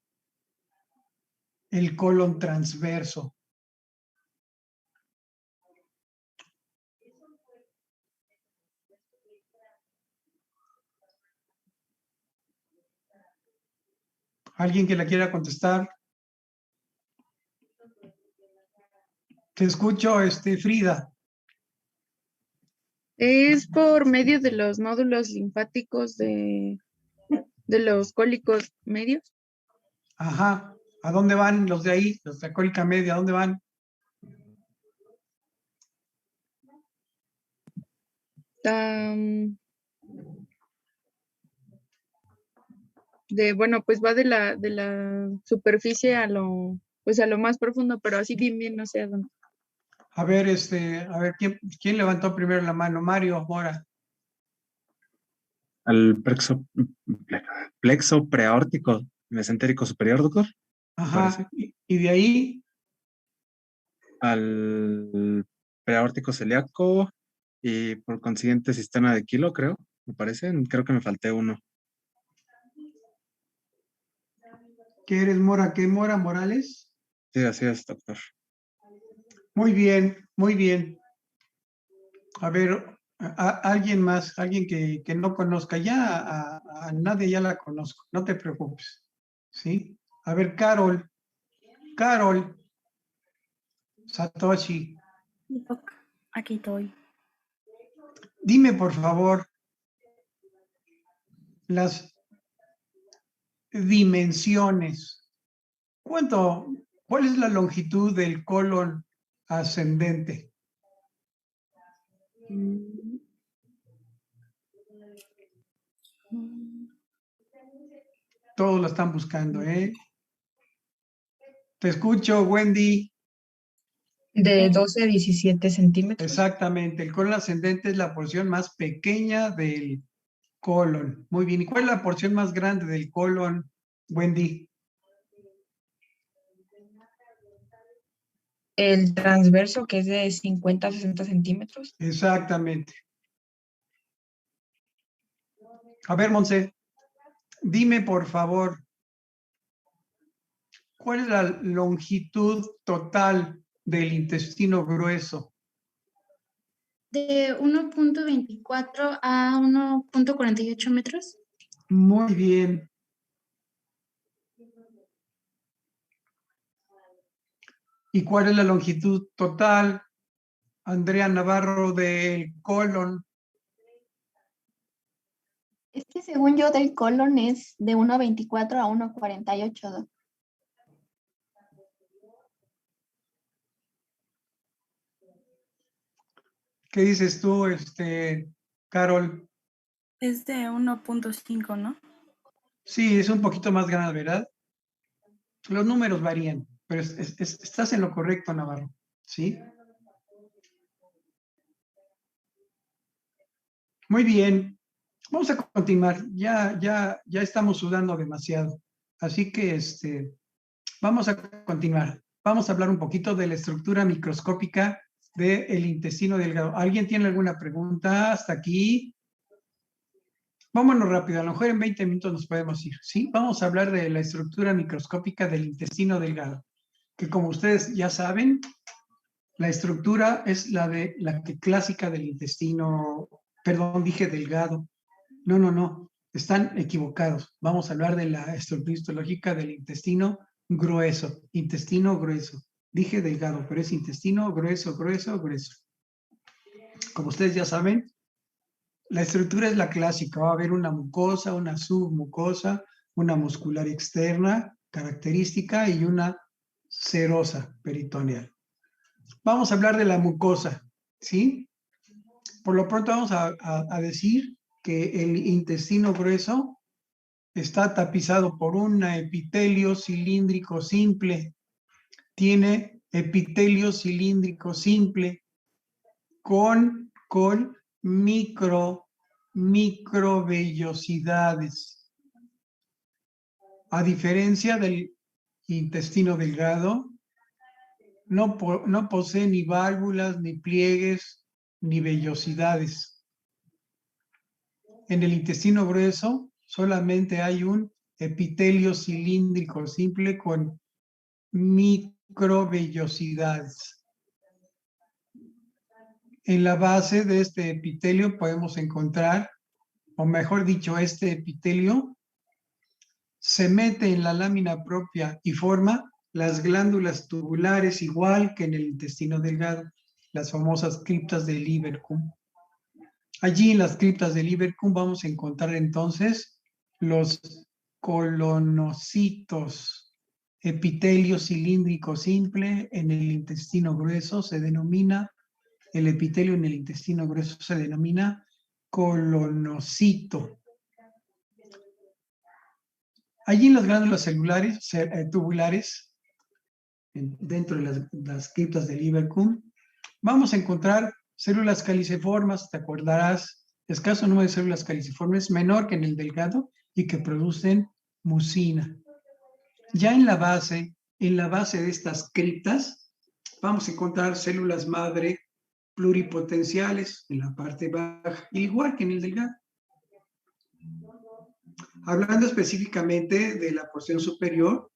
el colon transverso? ¿Alguien que la quiera contestar? Te escucho, Frida. Es por medio de los nódulos linfáticos de los cólicos medios. Ajá. ¿A dónde van los de ahí? Los de cólica media, ¿a dónde van? Bueno, pues va de la superficie a lo más profundo, pero así bien, no sé a dónde. A ver, ¿quién levantó primero la mano? Mario, Mora. Al plexo preaórtico mesentérico superior, doctor. Ajá. ¿Y de ahí? Al preaórtico celíaco y por consiguiente sistema de Kilo, creo, me parece. Creo que me falté uno. ¿Qué eres, Mora? ¿Qué, Mora Morales? Sí, así es, doctor. Muy bien, muy bien. A ver, alguien más, alguien que no conozca. Ya a nadie ya la conozco, no te preocupes. ¿Sí? A ver, Carol Satoshi. Aquí estoy. Dime, por favor, las dimensiones. ¿Cuál es la longitud del colon ascendente? Todos lo están buscando, ¿eh? Te escucho, Wendy. De 12 a 17 centímetros. Exactamente, el colon ascendente es la porción más pequeña del colon. Muy bien, ¿y cuál es la porción más grande del colon, Wendy? El transverso, que es de 50 a 60 centímetros. Exactamente. A ver, Monse, dime por favor, ¿cuál es la longitud total del intestino grueso? De 1.24 a 1.48 metros. Muy bien. ¿Y cuál es la longitud total, Andrea Navarro, del colon? Es que según yo del colon es de 1.24 a 1.48, ¿no? ¿Qué dices tú, Carol? Es de 1.5, ¿no? Sí, es un poquito más grande, ¿verdad? Los números varían, pero estás en lo correcto, Navarro, ¿sí? Muy bien, vamos a continuar. Ya estamos sudando demasiado, así que vamos a continuar. Vamos a hablar un poquito de la estructura microscópica del intestino delgado. ¿Alguien tiene alguna pregunta hasta aquí? Vámonos rápido, a lo mejor en 20 minutos nos podemos ir, ¿sí? Vamos a hablar de la estructura microscópica del intestino delgado, que como ustedes ya saben, la estructura es la que clásica del intestino, perdón, dije delgado. No, están equivocados. Vamos a hablar de la estructura histológica del intestino grueso. Dije delgado, pero es intestino grueso. Como ustedes ya saben, la estructura es la clásica. Va a haber una mucosa, una submucosa, una muscular externa característica y una serosa peritoneal. Vamos a hablar de la mucosa, ¿sí? Por lo pronto vamos a decir que el intestino grueso está tapizado por un epitelio cilíndrico simple. Tiene epitelio cilíndrico simple con microvellosidades. A diferencia del intestino delgado, no posee ni válvulas, ni pliegues, ni vellosidades. En el intestino grueso solamente hay un epitelio cilíndrico simple con microvellosidades. En la base de este epitelio podemos encontrar, o mejor dicho, este epitelio se mete en la lámina propia y forma las glándulas tubulares, igual que en el intestino delgado, las famosas criptas de Lieberkühn. Allí en las criptas de Lieberkühn vamos a encontrar entonces los colonocitos, epitelio cilíndrico simple en el intestino grueso se denomina, el epitelio en el intestino grueso se denomina colonocito. Allí en las glándulas celulares, tubulares, dentro de las criptas de Lieberkühn, vamos a encontrar células caliciformes, te acordarás, escaso número de células caliciformes, menor que en el delgado y que producen mucina. Ya en la base de estas criptas, vamos a encontrar células madre pluripotenciales en la parte baja, igual que en el delgado. Hablando específicamente de la porción superior,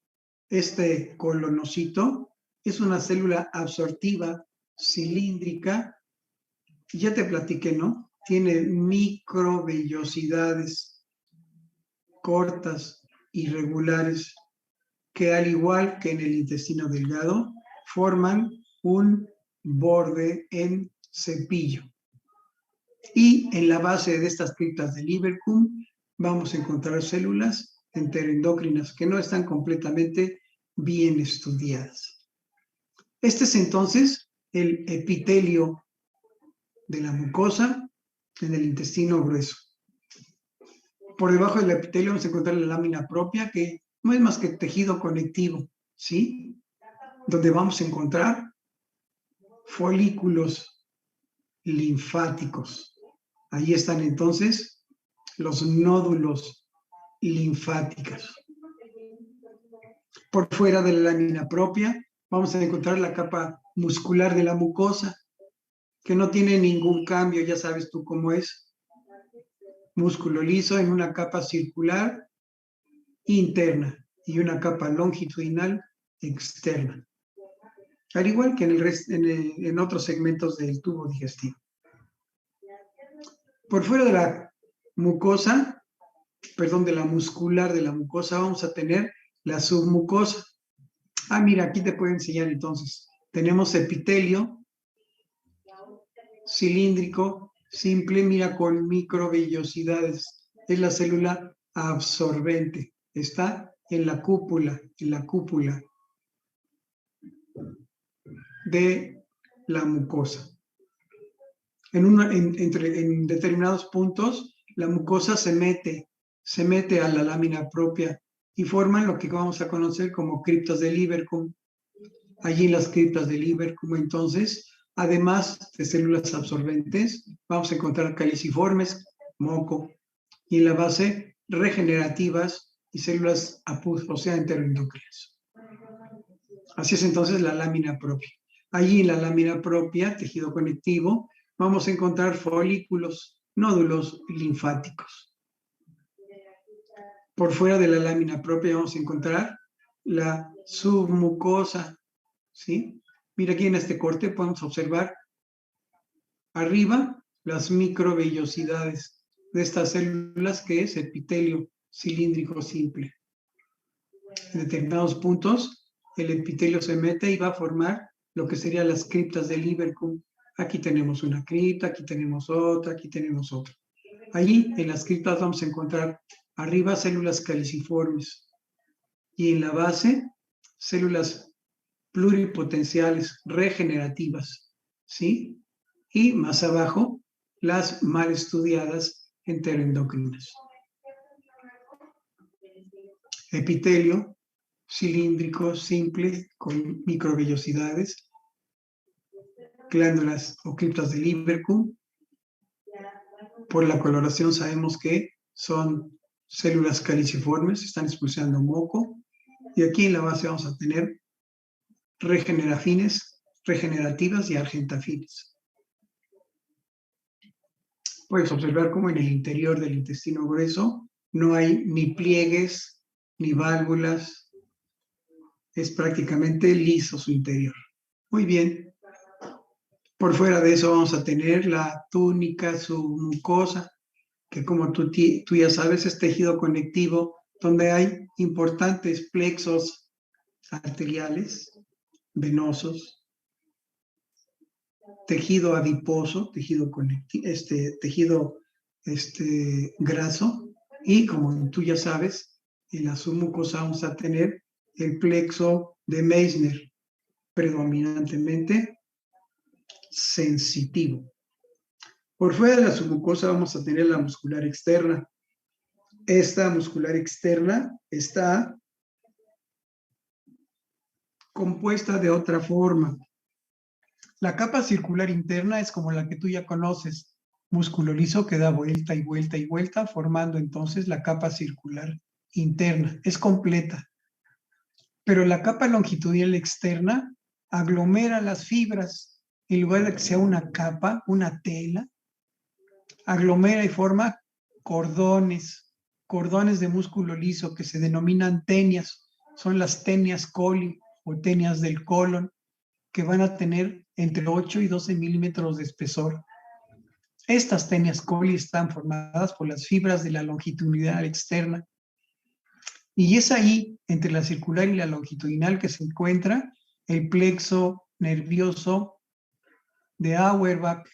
este colonocito es una célula absortiva cilíndrica. Ya te platiqué, ¿no? Tiene microvellosidades cortas, irregulares, que al igual que en el intestino delgado, forman un borde en cepillo. Y en la base de estas criptas de Lieberkühn vamos a encontrar células enteroendocrinas que no están completamente bien estudiadas. Este es entonces el epitelio de la mucosa en el intestino grueso. Por debajo del epitelio vamos a encontrar la lámina propia, que no es más que tejido conectivo, ¿sí? Donde vamos a encontrar folículos linfáticos. Ahí están entonces los nódulos linfáticos. Por fuera de la lámina propia vamos a encontrar la capa muscular de la mucosa, que no tiene ningún cambio, ya sabes tú cómo es. Músculo liso en una capa circular interna y una capa longitudinal externa. Al igual que en otros segmentos del tubo digestivo. Por fuera de la mucosa, perdón, de la muscular de la mucosa, vamos a tener la submucosa. Ah, mira, aquí te puedo enseñar entonces. Tenemos epitelio cilíndrico simple, mira, con microvellosidades. Es la célula absorbente. Está en la cúpula de la mucosa. En determinados puntos, la mucosa se mete a la lámina propia y forman lo que vamos a conocer como criptas de Lieberkühn. Allí en las criptas de Lieberkühn, entonces, además de células absorbentes, vamos a encontrar caliciformes, moco, y en la base regenerativas y células apus, o sea, enteroendocrinas. Así es entonces la lámina propia. Allí en la lámina propia, tejido conectivo, vamos a encontrar folículos, nódulos linfáticos. Por fuera de la lámina propia vamos a encontrar la submucosa, ¿sí? Mira aquí en este corte podemos observar arriba las microvellosidades de estas células que es epitelio cilíndrico simple. En determinados puntos el epitelio se mete y va a formar lo que serían las criptas del Ibercum. Aquí tenemos una cripta, aquí tenemos otra, aquí tenemos otra. Allí en las criptas vamos a encontrar arriba células caliciformes y en la base células pluripotenciales regenerativas, ¿sí? Y más abajo las mal estudiadas enteroendocrinas. Epitelio cilíndrico simple con microvellosidades, glándulas o criptas del Ibercum. Por la coloración sabemos que son células caliciformes, están expulsando moco. Y aquí en la base vamos a tener regenerativas y argentafines. Puedes observar cómo en el interior del intestino grueso no hay ni pliegues ni válvulas. Es prácticamente liso su interior. Muy bien. Por fuera de eso vamos a tener la túnica submucosa, que como tú ya sabes es tejido conectivo donde hay importantes plexos arteriales, venosos, tejido adiposo, tejido graso, y como tú ya sabes, en la submucosa vamos a tener el plexo de Meissner, predominantemente sensitivo. Por fuera de la submucosa vamos a tener la muscular externa. Esta muscular externa está compuesta de otra forma. La capa circular interna es como la que tú ya conoces, músculo liso que da vuelta y vuelta y vuelta, formando entonces la capa circular interna. Es completa. Pero la capa longitudinal externa aglomera las fibras. En lugar de que sea una capa, una tela, aglomera y forma cordones de músculo liso que se denominan tenias. Son las tenias coli o tenias del colon, que van a tener entre 8 y 12 milímetros de espesor. Estas tenias coli están formadas por las fibras de la longitudinal externa. Y es ahí, entre la circular y la longitudinal, que se encuentra el plexo nervioso de Auerbach,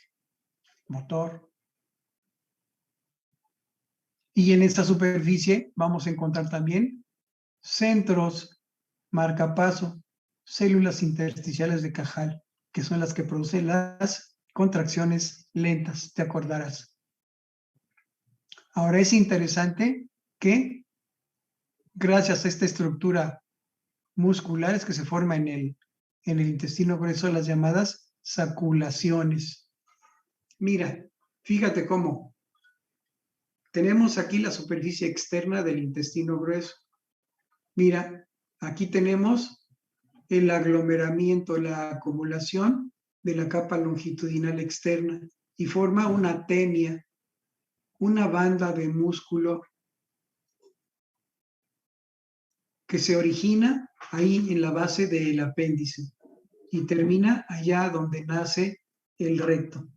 motor. Y en esta superficie vamos a encontrar también centros, marcapaso, células intersticiales de Cajal, que son las que producen las contracciones lentas, te acordarás. Ahora es interesante que gracias a esta estructura muscular es que se forma en el intestino grueso las llamadas saculaciones. Mira, fíjate cómo tenemos aquí la superficie externa del intestino grueso. Mira, aquí tenemos el aglomeramiento, la acumulación de la capa longitudinal externa y forma una tenia, una banda de músculo que se origina ahí en la base del apéndice y termina allá donde nace el recto.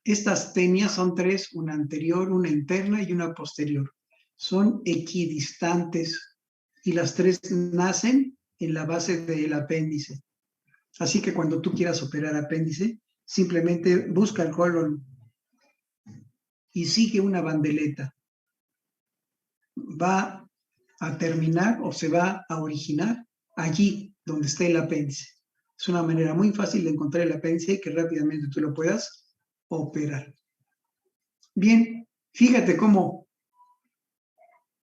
Estas tenias son tres, una anterior, una interna y una posterior. Son equidistantes y las tres nacen en la base del apéndice. Así que cuando tú quieras operar apéndice, simplemente busca el colon y sigue una bandeleta. Va a terminar o se va a originar allí donde esté el apéndice. Es una manera muy fácil de encontrar el apéndice y que rápidamente tú lo puedas operar. Bien, fíjate cómo,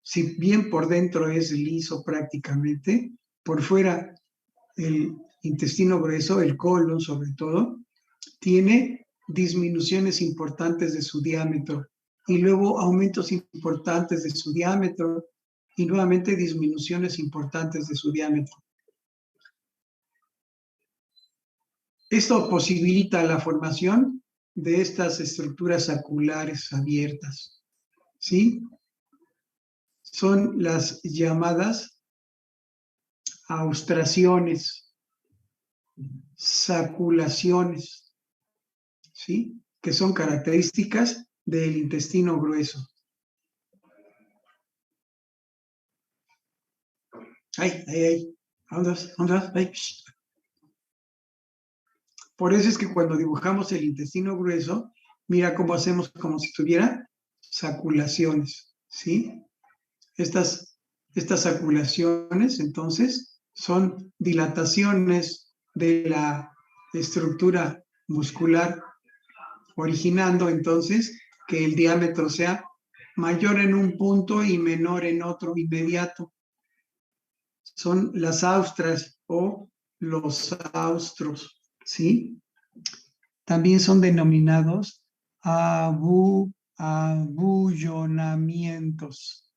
si bien por dentro es liso prácticamente, por fuera el intestino grueso, el colon sobre todo, tiene disminuciones importantes de su diámetro y luego aumentos importantes de su diámetro y nuevamente disminuciones importantes de su diámetro. Esto posibilita la formación de estas estructuras saculares abiertas, ¿sí? son las llamadas austraciones, saculaciones, ¿sí? Que son características del intestino grueso. ¡Ay! ¡Ay! Por eso es que cuando dibujamos el intestino grueso, mira cómo hacemos como si tuviera saculaciones, ¿sí? Estas saculaciones, entonces, son dilataciones de la estructura muscular, originando entonces que el diámetro sea mayor en un punto y menor en otro inmediato. Son las austras o los austros, ¿sí? También son denominados abullonamientos,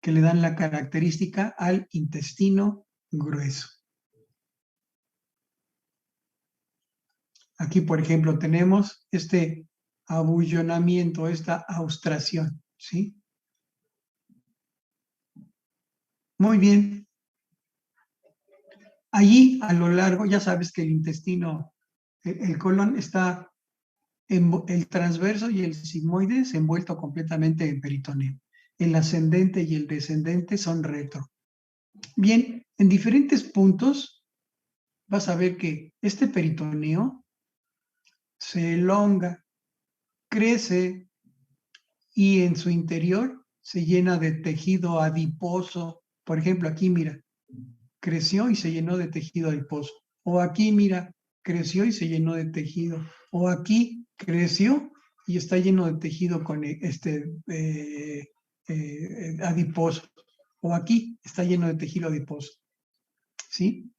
que le dan la característica al intestino grueso. Aquí, por ejemplo, tenemos este abullonamiento, esta austración, ¿sí? Muy bien. Allí, a lo largo, ya sabes que el intestino, el colon está, el transverso y el sigmoides envuelto completamente en peritoneo. El ascendente y el descendente son retro. Bien, en diferentes puntos vas a ver que este peritoneo se elonga, crece y en su interior se llena de tejido adiposo. Por ejemplo, aquí mira, creció y se llenó de tejido adiposo. O aquí mira, creció y se llenó de tejido. O aquí creció y está lleno de tejido con adiposo. O aquí está lleno de tejido adiposo. ¿Sí?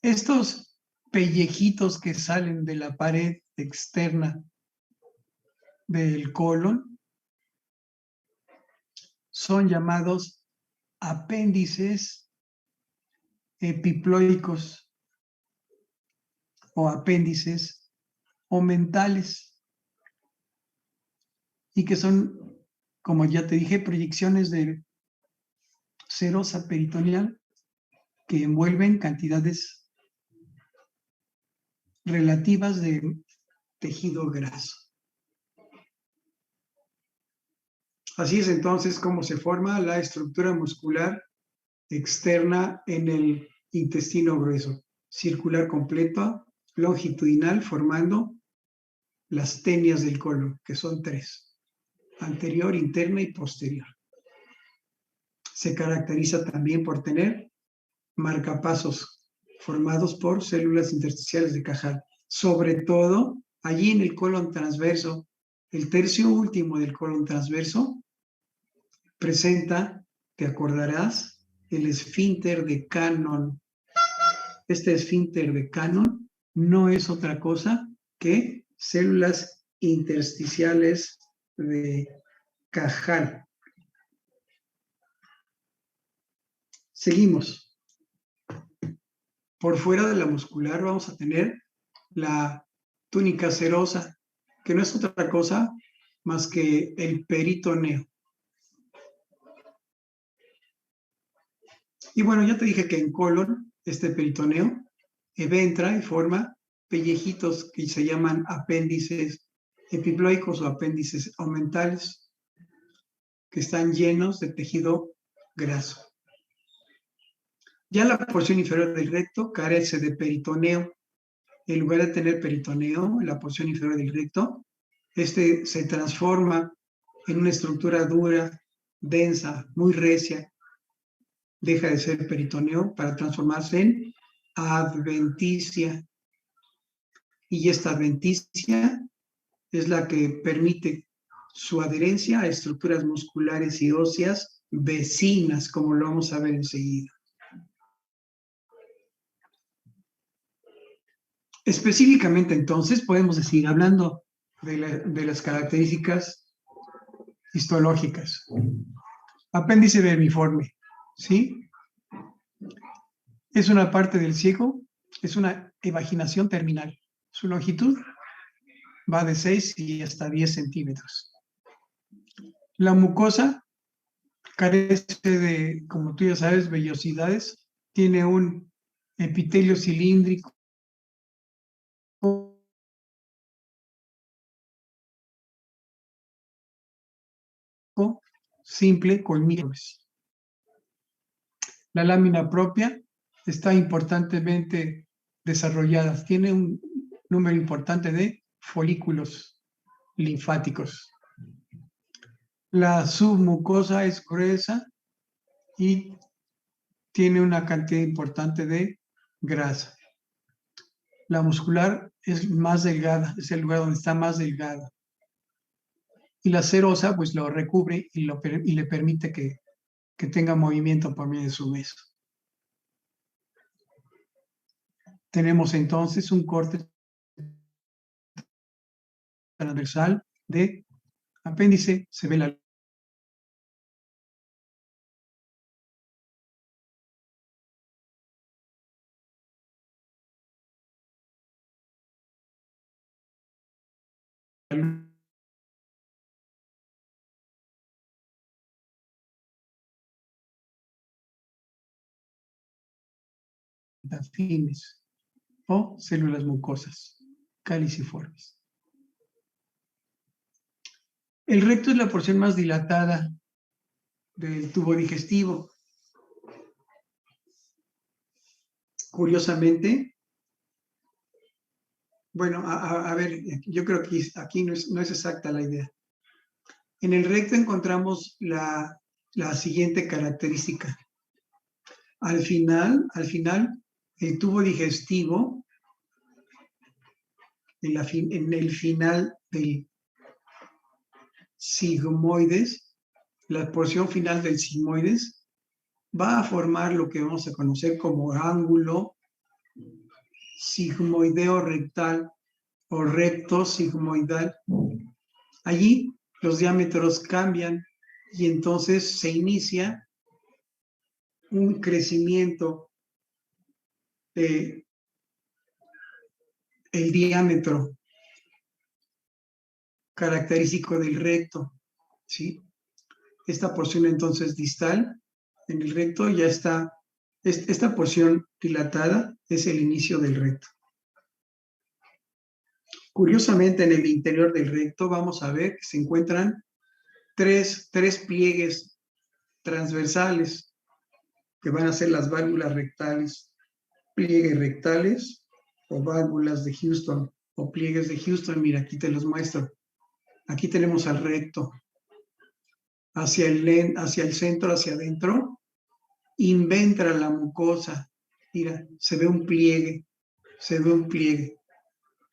Estos pellejitos que salen de la pared externa del colon son llamados apéndices epiploicos o apéndices omentales, y que son, como ya te dije, proyecciones de serosa peritoneal que envuelven cantidades relativas de tejido graso. Así es entonces como se forma la estructura muscular externa en el intestino grueso, circular completo, longitudinal, formando las tenias del colon, que son 3, anterior, interna y posterior. Se caracteriza también por tener marcapasos formados por células intersticiales de Cajal, sobre todo allí en el colon transverso. El tercio último del colon transverso presenta, te acordarás, el esfínter de Cannon. Este esfínter de Cannon no es otra cosa que células intersticiales de Cajal. Seguimos. Por fuera de la muscular vamos a tener la túnica serosa, que no es otra cosa más que el peritoneo. Y bueno, ya te dije que en colon, este peritoneo entra y forma pellejitos que se llaman apéndices epiploicos o apéndices omentales, que están llenos de tejido graso. Ya la porción inferior del recto carece de peritoneo. En lugar de tener peritoneo en la porción inferior del recto, este se transforma en una estructura dura, densa, muy recia. Deja de ser peritoneo para transformarse en adventicia. Y esta adventicia es la que permite su adherencia a estructuras musculares y óseas vecinas, como lo vamos a ver enseguida. Específicamente, entonces, podemos decir, hablando de las características histológicas, apéndice vermiforme, ¿sí? Es una parte del ciego, es una evaginación terminal. Su longitud va de 6 y hasta 10 centímetros. La mucosa carece de, como tú ya sabes, vellosidades. Tiene un epitelio cilíndrico simple con micros. La lámina propia está importantemente desarrollada. Tiene un número importante de folículos linfáticos. La submucosa es gruesa y tiene una cantidad importante de grasa. La muscular es más delgada, es el lugar donde está más delgada. Y la serosa pues lo recubre y le permite que tenga movimiento por medio de su beso. Tenemos entonces un corte transversal de apéndice, se ve la fines o células mucosas caliciformes. El recto es la porción más dilatada del tubo digestivo. Curiosamente, bueno, a ver, yo creo que aquí no es exacta la idea. En el recto encontramos la siguiente característica. Al final, el tubo digestivo, en el final del sigmoides, la porción final del sigmoides, va a formar lo que vamos a conocer como ángulo sigmoideo rectal o recto sigmoidal. Allí los diámetros cambian y entonces se inicia un crecimiento de el diámetro característico del recto, ¿sí? Esta porción entonces distal en el recto ya está, esta porción dilatada es el inicio del recto. Curiosamente, en el interior del recto vamos a ver que se encuentran tres pliegues transversales que van a ser las válvulas rectales, pliegues rectales o válvulas de Houston o pliegues de Houston. Mira, aquí te los muestro. Aquí tenemos al recto. Hacia el centro, hacia adentro, inventra la mucosa. Mira, se ve un pliegue,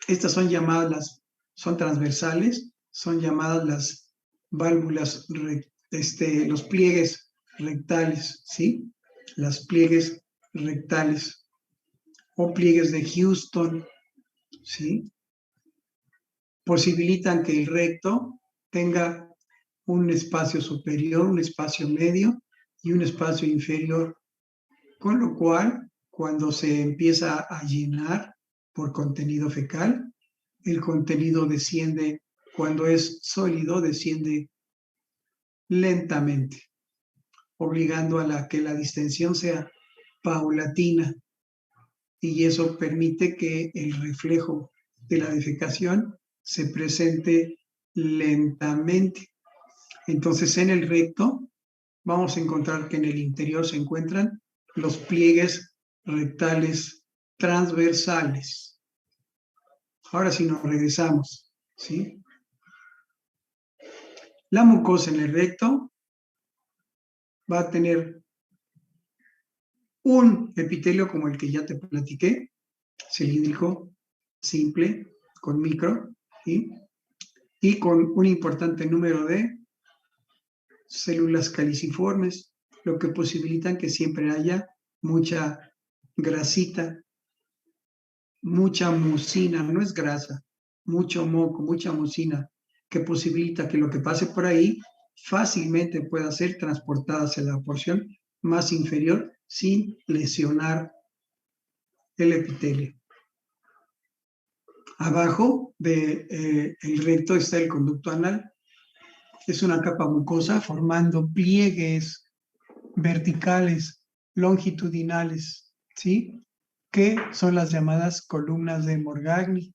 Estas son llamadas, son transversales, son llamadas las válvulas, los pliegues rectales, ¿sí? Las pliegues rectales o pliegues de Houston, ¿sí? Posibilitan que el recto tenga un espacio superior, un espacio medio y un espacio inferior, con lo cual, cuando se empieza a llenar por contenido fecal, el contenido desciende, cuando es sólido, desciende lentamente, obligando a que la distensión sea paulatina, y eso permite que el reflejo de la defecación se presente lentamente. Entonces, en el recto vamos a encontrar que en el interior se encuentran los pliegues rectales transversales. Ahora sí nos regresamos, ¿sí? La mucosa en el recto va a tener un epitelio como el que ya te platiqué, cilíndrico, simple, con micro, ¿sí? Y con un importante número de células caliciformes, lo que posibilitan que siempre haya mucha grasita, mucha mucina, no es grasa, mucho moco, mucha mucina, que posibilita que lo que pase por ahí fácilmente pueda ser transportada hacia la porción más inferior sin lesionar el epitelio. Abajo del recto está el conducto anal, es una capa mucosa formando pliegues verticales, longitudinales, ¿sí? Que son las llamadas columnas de Morgagni.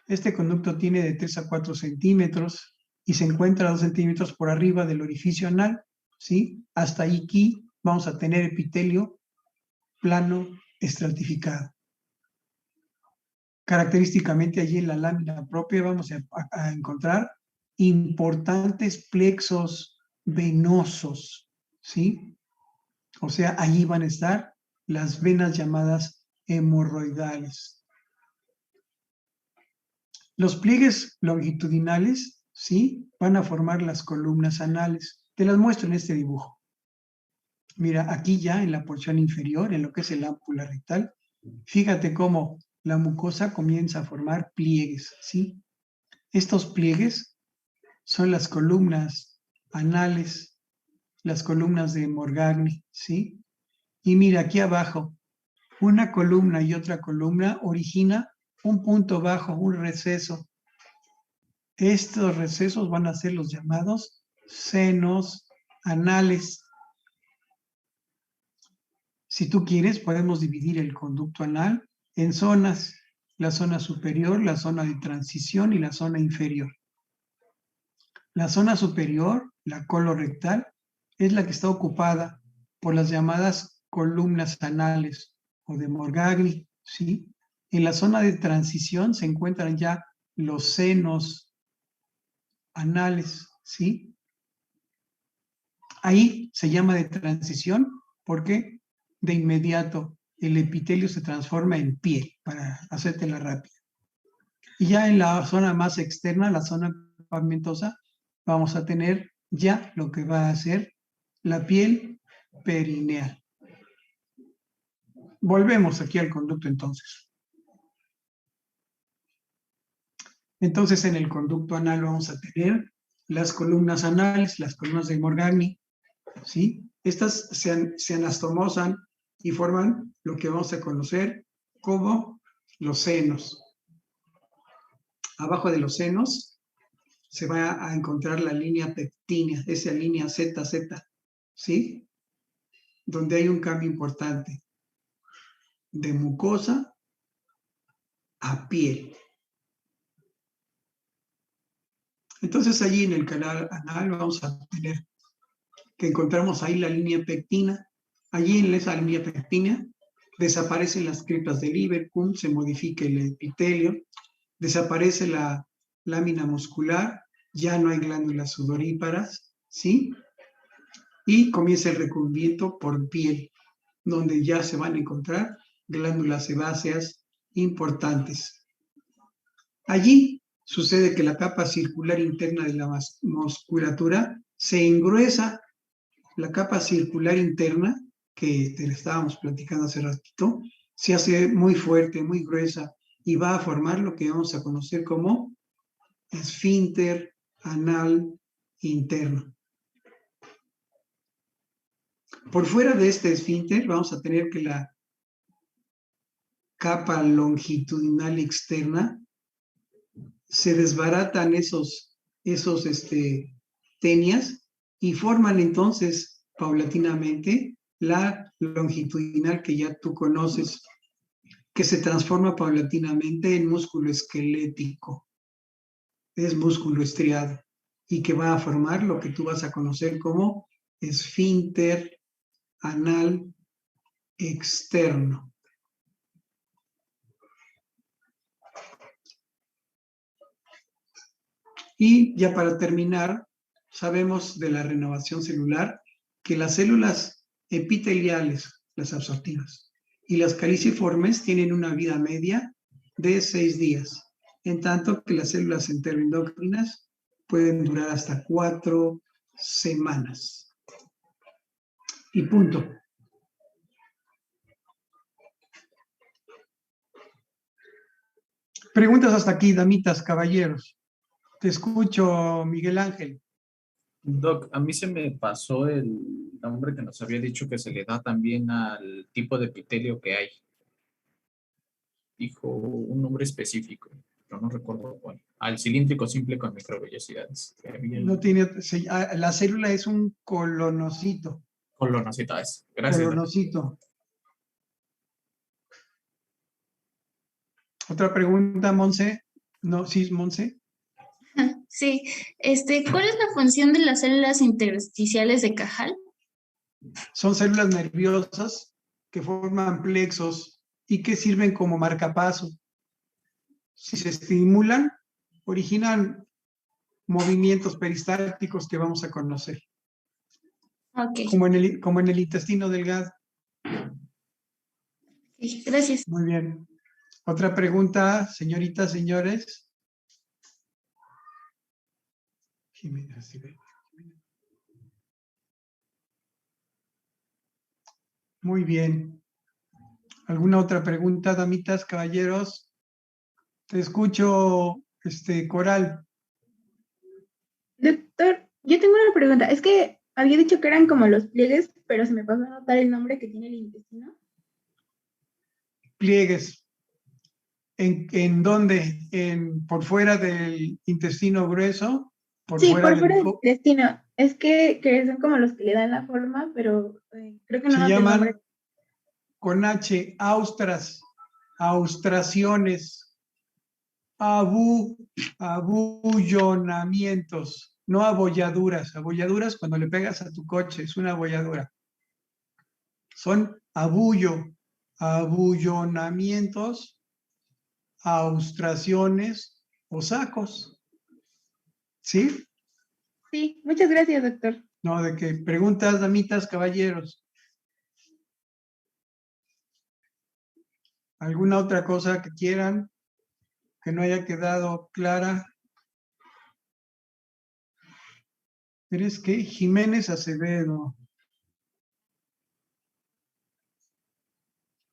Este conducto tiene de 3 a 4 centímetros y se encuentra a 2 centímetros por arriba del orificio anal, ¿sí? Hasta aquí vamos a tener epitelio plano estratificado. Característicamente allí en la lámina propia vamos a encontrar importantes plexos venosos, ¿sí? O sea, allí van a estar las venas llamadas hemorroidales. Los pliegues longitudinales, ¿sí? Van a formar las columnas anales. Te las muestro en este dibujo. Mira, aquí ya en la porción inferior, en lo que es el ámpula rectal, fíjate cómo la mucosa comienza a formar pliegues, ¿sí? Estos pliegues son las columnas anales, las columnas de Morgagni, ¿sí? Y mira, aquí abajo, una columna y otra columna origina un punto bajo, un receso. Estos recesos van a ser los llamados senos anales. Si tú quieres, podemos dividir el conducto anal en zonas, la zona superior, la zona de transición y la zona inferior. La zona superior, la colorectal, es la que está ocupada por las llamadas columnas anales o de Morgagni, ¿sí? En la zona de transición se encuentran ya los senos anales, ¿sí? Ahí se llama de transición porque de inmediato el epitelio se transforma en piel, para hacértela rápida. Y ya en la zona más externa, la zona pigmentosa, vamos a tener ya lo que va a ser la piel perineal. Volvemos aquí al conducto entonces. Entonces en el conducto anal vamos a tener las columnas anales, las columnas de Morgagni, ¿sí? Estas se anastomosan y forman lo que vamos a conocer como los senos. Abajo de los senos se va a encontrar la línea pectínea, esa línea ZZ, ¿sí? Donde hay un cambio importante de mucosa a piel. Entonces allí en el canal anal vamos a tener que encontramos ahí la línea pectina. Allí en esa línea pectina desaparecen las criptas de Lieberkühn, se modifica el epitelio, desaparece la lámina muscular, ya no hay glándulas sudoríparas, ¿sí? Y comienza el recubrimiento por piel, donde ya se van a encontrar glándulas sebáceas importantes. Allí sucede que la capa circular interna de la musculatura se engruesa. La capa circular interna, que te la estábamos platicando hace ratito, se hace muy fuerte, muy gruesa, y va a formar lo que vamos a conocer como esfínter anal interno. Por fuera de este esfínter vamos a tener que la capa longitudinal externa se desbaratan esos tenias y forman entonces paulatinamente la longitudinal que ya tú conoces, que se transforma paulatinamente en músculo esquelético. Es músculo estriado y que va a formar lo que tú vas a conocer como esfínter anal externo. Y ya para terminar, sabemos de la renovación celular que las células epiteliales, las absortivas, y las caliciformes tienen una vida media de 6 días, en tanto que las células enteroendocrinas pueden durar hasta 4 semanas. Y punto. Preguntas hasta aquí, damitas, caballeros. Te escucho, Miguel Ángel. Doc, a mí se me pasó el nombre que nos había dicho que se le da también al tipo de epitelio que hay. Dijo un nombre específico. pero no recuerdo cuál. Al cilíndrico simple con microvellosidades. No tiene, la célula es un colonocito. Colonocito es. Gracias. Colonocito. Otra pregunta, Monse. No, sí, Monse. Sí, ¿cuál es la función de las células intersticiales de Cajal? Son células nerviosas que forman plexos y que sirven como marcapaso. Si se estimulan, originan movimientos peristálticos que vamos a conocer. Ok. Como en el intestino delgado. Sí, gracias. Muy bien. Otra pregunta, señoritas, señores. Jimena, sí, muy bien. ¿Alguna otra pregunta, damitas, caballeros? Te escucho, Coral. Doctor, yo tengo una pregunta. Es que había dicho que eran como los pliegues, pero se me pasó a notar el nombre que tiene el intestino. Pliegues. ¿En dónde? ¿Por fuera del intestino grueso? Sí, fuera por fuera del del intestino. Es que son como los que le dan la forma, pero creo que no se noté el nombre. llaman con H, austras, austraciones, abullonamientos, no abolladuras. Abolladuras cuando le pegas a tu coche, es una abolladura. Son abullonamientos, austraciones o sacos. ¿Sí? Sí, muchas gracias, doctor. No, de que preguntas, damitas, caballeros. ¿Alguna otra cosa que quieran que no haya quedado clara? ¿Eres qué? Jiménez Acevedo.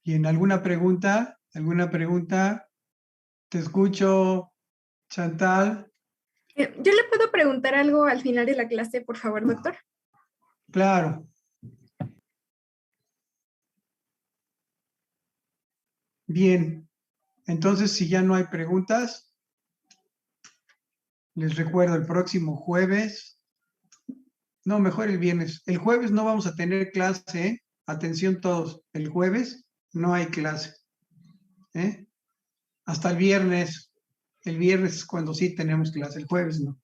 ¿Y en alguna pregunta? ¿Alguna pregunta? Te escucho, Chantal. ¿Yo le puedo preguntar algo al final de la clase, por favor, doctor? Claro. Bien. Entonces, si ya no hay preguntas, les recuerdo el próximo jueves. No, mejor el viernes. El jueves no vamos a tener clase, ¿eh? Atención todos. El jueves no hay clase. ¿Eh? Hasta el viernes. El viernes es cuando sí tenemos clase. El jueves no.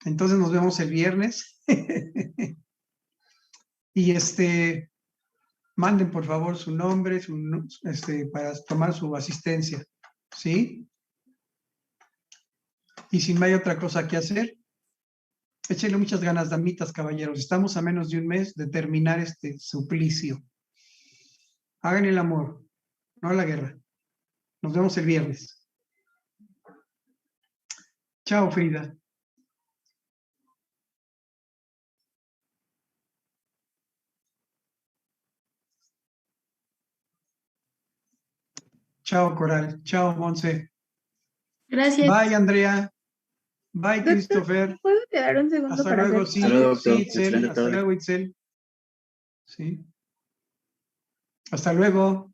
Entonces nos vemos el viernes. Y manden por favor su nombre, para tomar su asistencia. ¿Sí? Y si no hay otra cosa que hacer, échenle muchas ganas, damitas, caballeros. Estamos a menos de un mes de terminar este suplicio. Hagan el amor, no la guerra. Nos vemos el viernes. Chao, Frida. Chao, Coral. Chao, Monse. Gracias. Bye, Andrea. Bye, Doctor, Christopher. ¿puedo quedar un segundo Hasta para luego, hacer? sí, Hasta luego, doctor. sí, Itzel. Excelente Hasta tarde. luego, Itzel. Sí. Hasta luego.